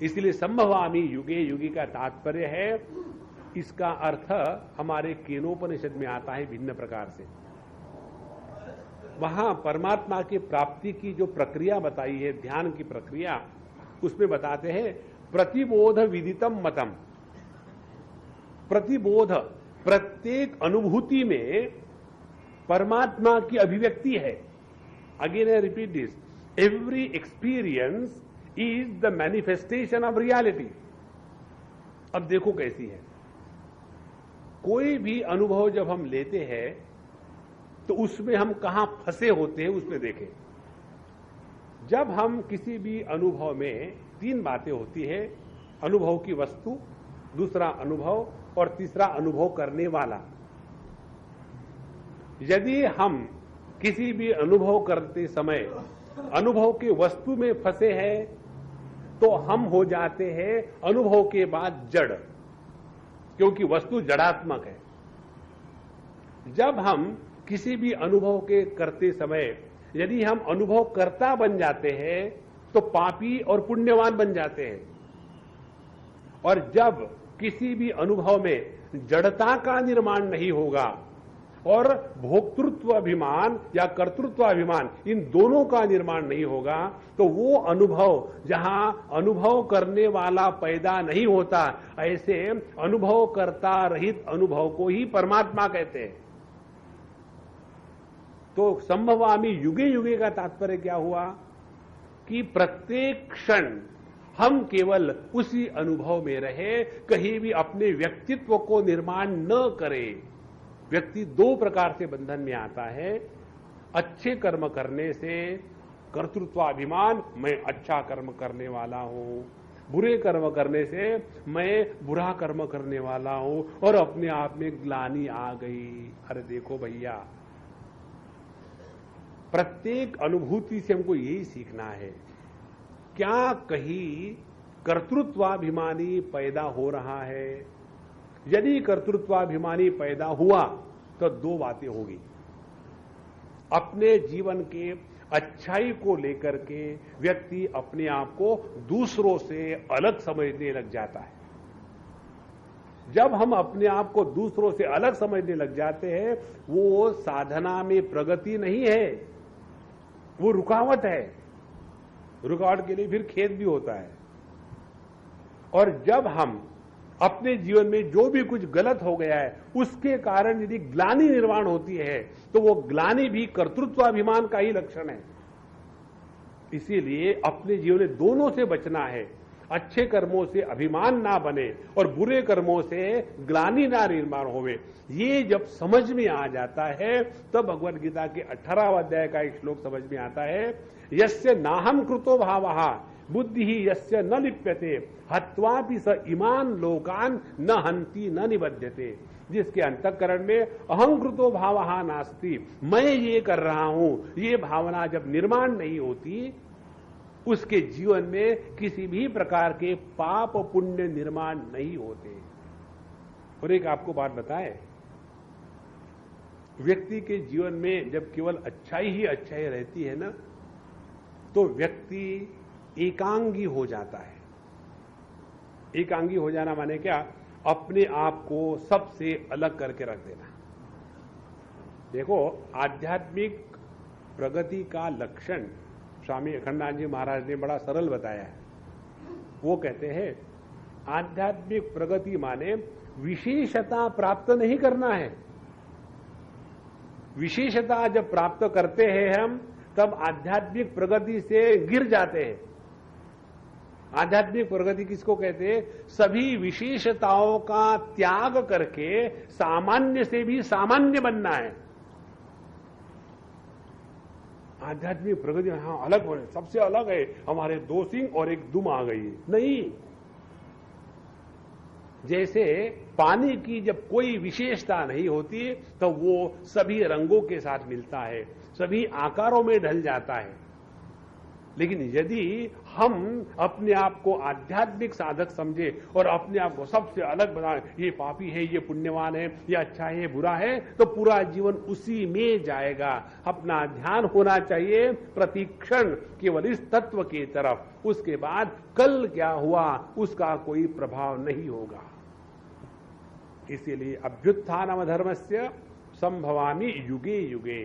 इसलिए संभवामि युगे युगे का तात्पर्य है, इसका अर्थ हमारे केनोपनिषद में आता है भिन्न प्रकार से। वहां परमात्मा की प्राप्ति की जो प्रक्रिया बताई है, ध्यान की प्रक्रिया, उसमें बताते हैं प्रतिबोध विदितम मतम। प्रतिबोध, प्रत्येक अनुभूति में परमात्मा की अभिव्यक्ति है। Again I repeat this, every experience is the manifestation of reality. अब देखो कैसी है, कोई भी अनुभव जब हम लेते हैं तो उसमें हम कहां फंसे होते हैं उसमें देखें। जब हम किसी भी अनुभव में 3 बातें होती है, अनुभव की वस्तु, दूसरा अनुभव और तीसरा अनुभव करने वाला। यदि हम किसी भी अनुभव करते समय अनुभव के वस्तु में फंसे हैं तो हम हो जाते हैं अनुभव के बाद जड़, क्योंकि वस्तु जड़ात्मक है। जब हम किसी भी अनुभव के करते समय यदि हम अनुभव कर्ता बन जाते हैं तो पापी और पुण्यवान बन जाते हैं। और जब किसी भी अनुभव में जड़ता का निर्माण नहीं होगा और भोक्तृत्व अभिमान या कर्तृत्व अभिमान, इन दोनों का निर्माण नहीं होगा, तो वो अनुभव जहां अनुभव करने वाला पैदा नहीं होता, ऐसे अनुभव कर्ता रहित अनुभव को ही परमात्मा कहते हैं। तो संभवामि युगे युगे का तात्पर्य क्या हुआ कि प्रत्येक क्षण हम केवल उसी अनुभव में रहे, कहीं भी अपने व्यक्तित्व को निर्माण न करें। व्यक्ति 2 प्रकार से बंधन में आता है, अच्छे कर्म करने से कर्तृत्वाभिमान, मैं अच्छा कर्म करने वाला हूं, बुरे कर्म करने से मैं बुरा कर्म करने वाला हूं, और अपने आप में ग्लानि आ गई। अरे देखो भैया, प्रत्येक अनुभूति से हमको यही सीखना है, क्या कहीं कर्तृत्वाभिमानी पैदा हो रहा है? यदि कर्तृत्वाभिमानी पैदा हुआ तो 2 बातें होगी। अपने जीवन के अच्छाई को लेकर के व्यक्ति अपने आप को दूसरों से अलग समझने लग जाता है। जब हम अपने आप को दूसरों से अलग समझने लग जाते हैं, वो साधना में प्रगति नहीं है, वो रुकावट है। रुकावट के लिए फिर खेद भी होता है। और जब हम अपने जीवन में जो भी कुछ गलत हो गया है उसके कारण यदि ग्लानि निर्माण होती है तो वो ग्लानि भी कर्तृत्वाभिमान का ही लक्षण है। इसीलिए अपने जीवन में दोनों से बचना है। अच्छे कर्मों से अभिमान ना बने और बुरे कर्मों से ग्लानि ना निर्माण होवे। ये जब समझ में आ जाता है तब भगवद गीता के 18वें अध्याय का एक श्लोक समझ में आता है, यस्य नाहम कृतो भावः बुद्धि ही यस्य न लिप्यते हत्वापि स इमान लोकान न हंति न निबध्यते। जिसके अंतःकरण में अहंकृतो भावः नास्ति, मैं ये कर रहा हूं, ये भावना जब निर्माण नहीं होती उसके जीवन में किसी भी प्रकार के पाप पुण्य निर्माण नहीं होते। और एक आपको बात बताएं, व्यक्ति के जीवन में जब केवल अच्छाई ही अच्छाई रहती है ना तो व्यक्ति एकांगी हो जाता है। एकांगी हो जाना माने क्या? अपने आप को सबसे अलग करके रख देना। देखो, आध्यात्मिक प्रगति का लक्षण स्वामी अखंडानंद जी महाराज ने बड़ा सरल बताया है। वो कहते हैं आध्यात्मिक प्रगति माने विशेषता प्राप्त नहीं करना है। विशेषता जब प्राप्त करते हैं हम तब आध्यात्मिक प्रगति से गिर जाते हैं। आध्यात्मिक प्रगति किसको कहते हैं? सभी विशेषताओं का त्याग करके सामान्य से भी सामान्य बनना है। आध्यात्मिक प्रगति हाँ अलग हो, सबसे अलग है, हमारे 2 सिंह और एक दुम आ गई। नहीं, जैसे पानी की जब कोई विशेषता नहीं होती तो वो सभी रंगों के साथ मिलता है, सभी आकारों में ढल जाता है। लेकिन यदि हम अपने आप को आध्यात्मिक साधक समझे और अपने आप को सबसे अलग बनाए, ये पापी है, ये पुण्यवान है, ये अच्छा है, ये बुरा है, तो पूरा जीवन उसी में जाएगा। अपना ध्यान होना चाहिए प्रतिक्षण केवल इस तत्व की तरफ। उसके बाद कल क्या हुआ उसका कोई प्रभाव नहीं होगा। इसीलिए अभ्युत्थानम धर्मस्य संभवामि युगे युगे।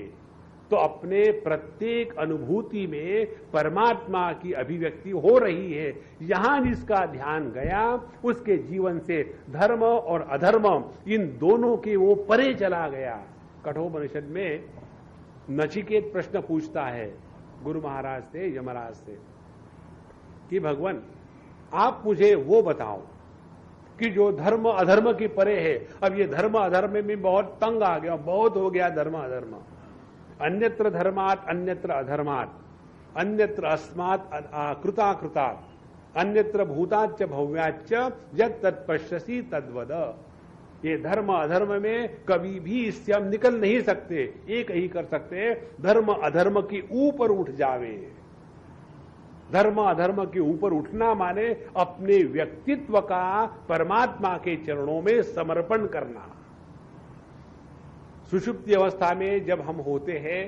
तो अपने प्रत्येक अनुभूति में परमात्मा की अभिव्यक्ति हो रही है। यहां जिसका ध्यान गया उसके जीवन से धर्म और अधर्म इन दोनों के वो परे चला गया। कठोपनिषद में नचिकेत प्रश्न पूछता है गुरु महाराज से, यमराज से, कि भगवान आप मुझे वो बताओ कि जो धर्म अधर्म के परे है। अब ये धर्म अधर्म में बहुत तंग आ गया, बहुत हो गया धर्म अधर्म। अन्यत्र धर्मात् अन्यत्र अधर्मात्, अन्यत्र अस्मात् कृताकृतात्, अन्यत्र भूताच्च भव्याच्च यत् तत्पश्यसि तद्वद। ये धर्म अधर्म में कभी भी इससे हम निकल नहीं सकते। एक ही कर सकते, धर्म अधर्म के ऊपर उठ जावे। धर्म अधर्म के ऊपर उठना माने अपने व्यक्तित्व का परमात्मा के चरणों में समर्पण करना। सुषुप्ति अवस्था में जब हम होते हैं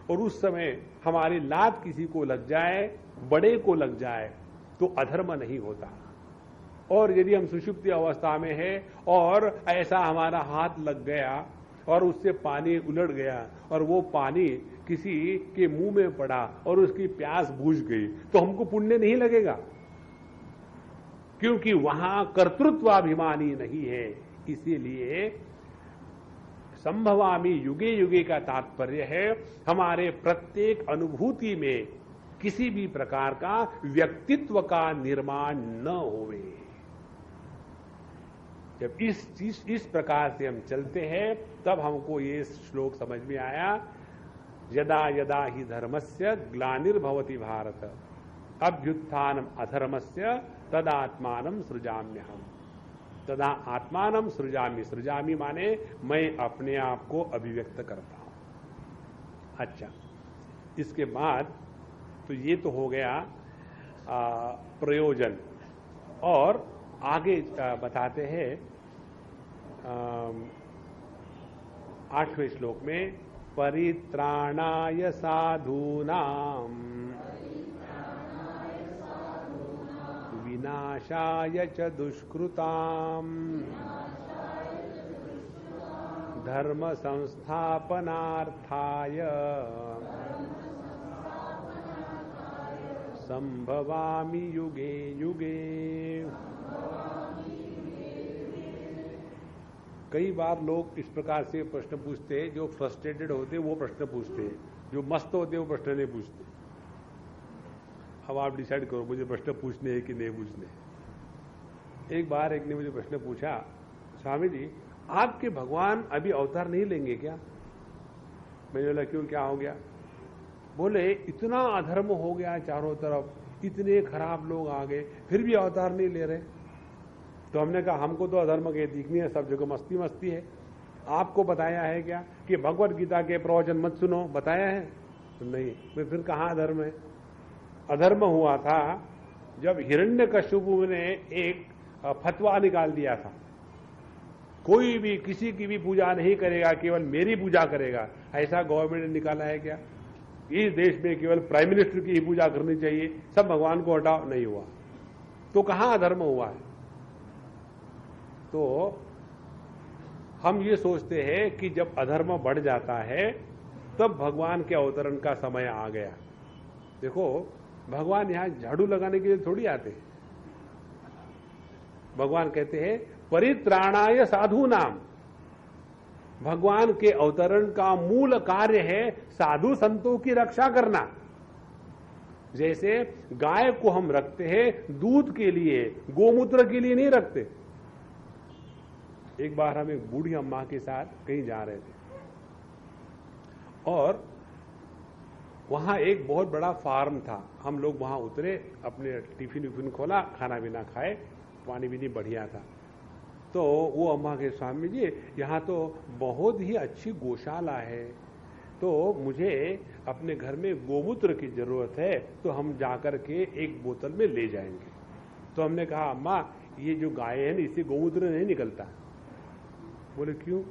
और उस समय हमारी लात किसी को लग जाए, बड़े को लग जाए, तो अधर्म नहीं होता। और यदि हम सुषुप्ति अवस्था में है और ऐसा हमारा हाथ लग गया और उससे पानी उलट गया और वो पानी किसी के मुंह में पड़ा और उसकी प्यास बुझ गई, तो हमको पुण्य नहीं लगेगा, क्योंकि वहां कर्तृत्वाभिमानी नहीं है। इसीलिए संभवामि युगे युगे का तात्पर्य है हमारे प्रत्येक अनुभूति में किसी भी प्रकार का व्यक्तित्व का निर्माण न होवे। जब इस प्रकार से हम चलते हैं तब हमको ये श्लोक समझ में आया, यदा यदा ही धर्मस्य ग्लानिर्भवति भारत अभ्युत्थानम अधर्मस्य तदात्मानं सृजाम्यहम्। तदा आत्मानं सृजामि। सृजामि माने मैं अपने आप को अभिव्यक्त करता हूं। अच्छा, इसके बाद तो ये तो हो गया प्रयोजन। और आगे बताते हैं 8वें श्लोक में, परित्राणाय साधूनां विनाशाय च दुष्कृताम् धर्म संस्थापनार्थाय संभवामि युगे युगे। कई बार लोग इस प्रकार से प्रश्न पूछते हैं, जो फ्रस्ट्रेटेड होते हैं वो प्रश्न पूछते हैं, जो मस्त होते हैं वो प्रश्न नहीं पूछते। अब आप डिसाइड करो मुझे प्रश्न पूछने हैं कि नहीं पूछने। एक बार एक ने मुझे प्रश्न पूछा, स्वामी जी आपके भगवान अभी अवतार नहीं लेंगे क्या? मैंने बोला क्यों, क्या हो गया? बोले इतना अधर्म हो गया चारों तरफ, इतने खराब लोग आ गए, फिर भी अवतार नहीं ले रहे। तो हमने कहा हमको तो अधर्म के दिखनी है, सब जगह मस्ती मस्ती है। आपको बताया है क्या कि भगवत गीता के प्रवचन मत सुनो? बताया है? तो नहीं। फिर कहाँ अधर्म है? अधर्म हुआ था जब हिरण्यकश्यपु ने एक फतवा निकाल दिया था, कोई भी किसी की भी पूजा नहीं करेगा, केवल मेरी पूजा करेगा। ऐसा गवर्नमेंट ने निकाला है क्या? इस देश में केवल प्राइम मिनिस्टर की ही पूजा करनी चाहिए, सब भगवान को हटाओ? नहीं हुआ। तो कहां अधर्म हुआ है? तो हम ये सोचते हैं कि जब अधर्म बढ़ जाता है तब भगवान के अवतरण का समय आ गया। देखो भगवान यहां झाड़ू लगाने के लिए थोड़ी आते। भगवान कहते हैं परित्राणाय साधूनाम। भगवान के अवतरण का मूल कार्य है साधु संतों की रक्षा करना। जैसे गाय को हम रखते हैं दूध के लिए, गोमूत्र के लिए नहीं रखते। एक बार हम एक बूढ़ी अम्मा के साथ कहीं जा रहे थे और वहां एक बहुत बड़ा फार्म था। हम लोग वहां उतरे, अपने टिफिन विफिन खोला, खाना पीना खाए, पानी भी बढ़िया था। तो वो अम्मा के स्वामी जी यहाँ तो बहुत ही अच्छी गौशाला है, तो मुझे अपने घर में गोमूत्र की जरूरत है, तो हम जाकर के एक बोतल में ले जाएंगे। तो हमने कहा अम्मा ये जो गाय है ना इससे गोमूत्र नहीं निकलता। बोले क्यों?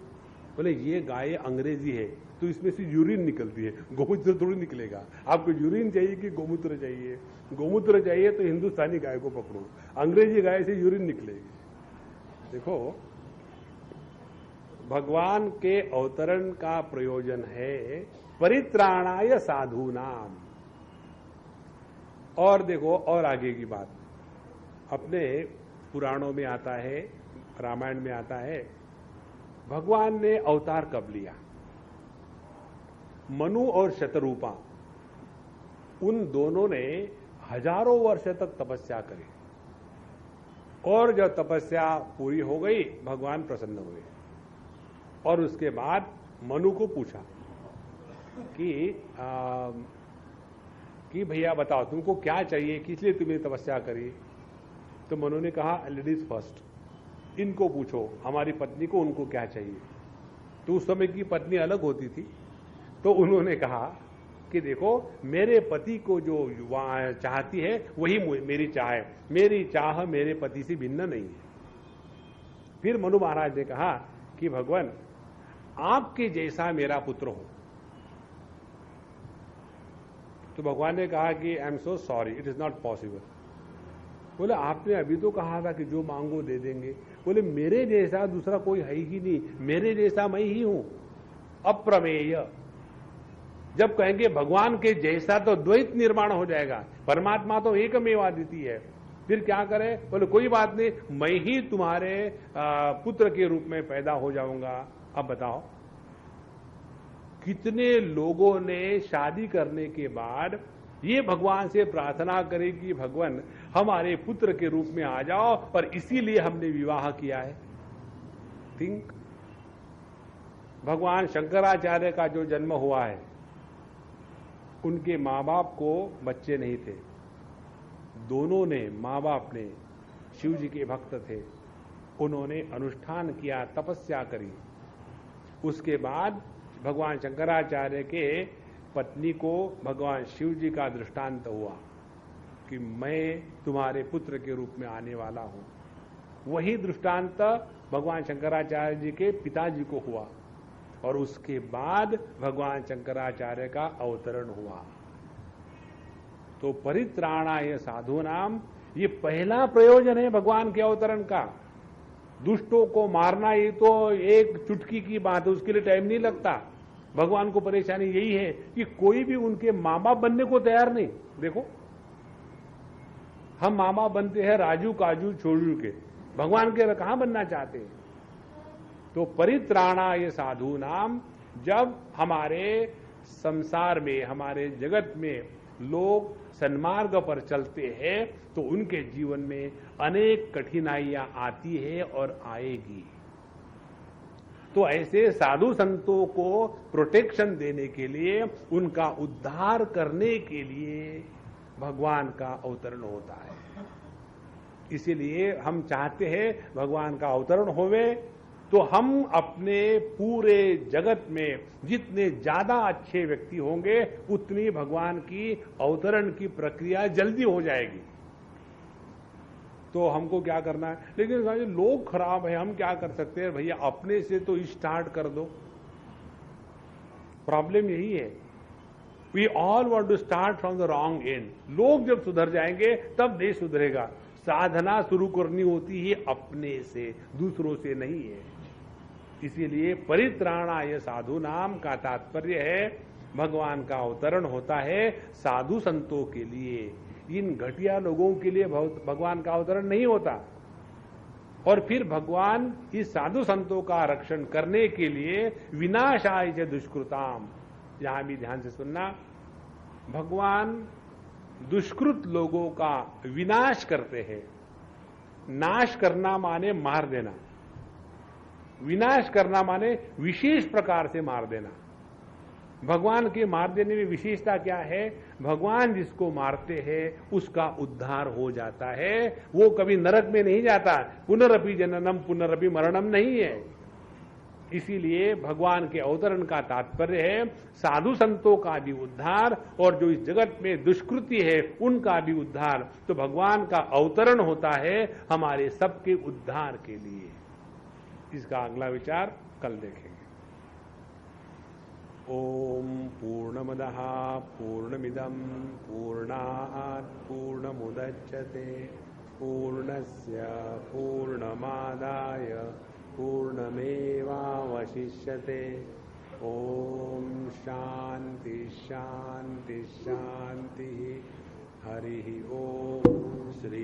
बोले ये गाय अंग्रेजी है तो इसमें से यूरिन निकलती है, गोमूत्र थोड़ी निकलेगा। आपको यूरिन चाहिए कि गोमूत्र चाहिए? गोमूत्र चाहिए तो हिंदुस्तानी गाय को पकड़ो, अंग्रेजी गाय से यूरिन निकलेगी। देखो भगवान के अवतरण का प्रयोजन है परित्राणाय साधूनाम। और देखो और आगे की बात अपने पुराणों में आता है, रामायण में आता है, भगवान ने अवतार कब लिया? मनु और शतरूपा, उन दोनों ने हजारों वर्ष तक तपस्या करी और जब तपस्या पूरी हो गई भगवान प्रसन्न हुए। और उसके बाद मनु को पूछा कि भैया बताओ तुमको क्या चाहिए, किस लिए तुमने तपस्या करी? तो मनु ने कहा लेडीज फर्स्ट, इनको पूछो, हमारी पत्नी को उनको क्या चाहिए। तो उस समय की पत्नी अलग होती थी, तो उन्होंने कहा कि देखो मेरे पति को जो चाहती है वही मेरी चाह है, मेरी चाह मेरे पति से भिन्न नहीं है। फिर मनु महाराज ने कहा कि भगवान आपके जैसा मेरा पुत्र हो। तो भगवान ने कहा कि I am so sorry, it is not possible. बोले आपने अभी तो कहा था कि जो मांगो दे देंगे। बोले मेरे जैसा दूसरा कोई है ही नहीं, मेरे जैसा मैं ही हूं, अप्रमेय। जब कहेंगे भगवान के जैसा तो द्वैत निर्माण हो जाएगा, परमात्मा तो एकमेवाद्वितीय है, फिर क्या करें? बोले कोई बात नहीं, मैं ही तुम्हारे पुत्र के रूप में पैदा हो जाऊंगा। अब बताओ कितने लोगों ने शादी करने के बाद ये भगवान से प्रार्थना करे कि भगवान हमारे पुत्र के रूप में आ जाओ, और इसीलिए हमने विवाह किया है। थिंक, भगवान शंकराचार्य का जो जन्म हुआ है उनके माँ बाप को बच्चे नहीं थे, दोनों ने माँ बाप ने शिव जी के भक्त थे, उन्होंने अनुष्ठान किया, तपस्या करी। उसके बाद भगवान शंकराचार्य के पत्नी को भगवान शिव जी का दृष्टांत हुआ कि मैं तुम्हारे पुत्र के रूप में आने वाला हूं। वही दृष्टांत भगवान शंकराचार्य जी के पिताजी को हुआ और उसके बाद भगवान शंकराचार्य का अवतरण हुआ। तो परित्राणाय साधूनाम, ये पहला प्रयोजन है भगवान के अवतरण का। दुष्टों को मारना ये तो एक चुटकी की बात है, उसके लिए टाइम नहीं लगता। भगवान को परेशानी यही है कि कोई भी उनके मां बाप बनने को तैयार नहीं। देखो हम मामा बनते हैं राजू काजू छोजू के, भगवान के कहां बनना चाहते हैं? तो परित्राणाय साधु नाम, जब हमारे संसार में, हमारे जगत में लोग सन्मार्ग पर चलते हैं तो उनके जीवन में अनेक कठिनाइयां आती है और आएगी। तो ऐसे साधु संतों को प्रोटेक्शन देने के लिए, उनका उद्धार करने के लिए भगवान का अवतरण होता है। इसीलिए हम चाहते हैं भगवान का अवतरण होवे, तो हम अपने पूरे जगत में जितने ज्यादा अच्छे व्यक्ति होंगे उतनी भगवान की अवतरण की प्रक्रिया जल्दी हो जाएगी। तो हमको क्या करना है? लेकिन लोग खराब है, हम क्या कर सकते हैं? भैया अपने से तो स्टार्ट कर दो। प्रॉब्लम यही है, we all want to start from the wrong end. लोग जब सुधर जाएंगे तब देश सुधरेगा। साधना शुरू करनी होती है अपने से, दूसरों से नहीं है। इसीलिए परित्राणाय साधु नाम का तात्पर्य है भगवान का अवतरण होता है साधु संतों के लिए। इन घटिया लोगों के लिए भगवान का अवतरण नहीं होता। और फिर भगवान इस साधु संतों का रक्षण करने के लिए विनाशाय च दुष्कृताम, यहां भी ध्यान से सुनना, भगवान दुष्कृत लोगों का विनाश करते हैं। नाश करना माने मार देना, विनाश करना माने विशेष प्रकार से मार देना। भगवान के मार देने में विशेषता क्या है? भगवान जिसको मारते हैं उसका उद्धार हो जाता है, वो कभी नरक में नहीं जाता। पुनरपि जननम पुनरपि मरणम नहीं है। इसीलिए भगवान के अवतरण का तात्पर्य है साधु संतों का भी उद्धार, और जो इस जगत में दुष्कृति है उनका भी उद्धार। तो भगवान का अवतरण होता है हमारे सबके उद्धार के लिए। इसका अगला विचार कल देखेंगे। ओम पूर्णमदः पूर्णमिदं पूर्णात् पूर्णमुदच्यते पूर्णस्य पूर्णमादाय पूर्णमेवावशिष्यते। ओम शांति शांति शांति। हरि ओम। श्री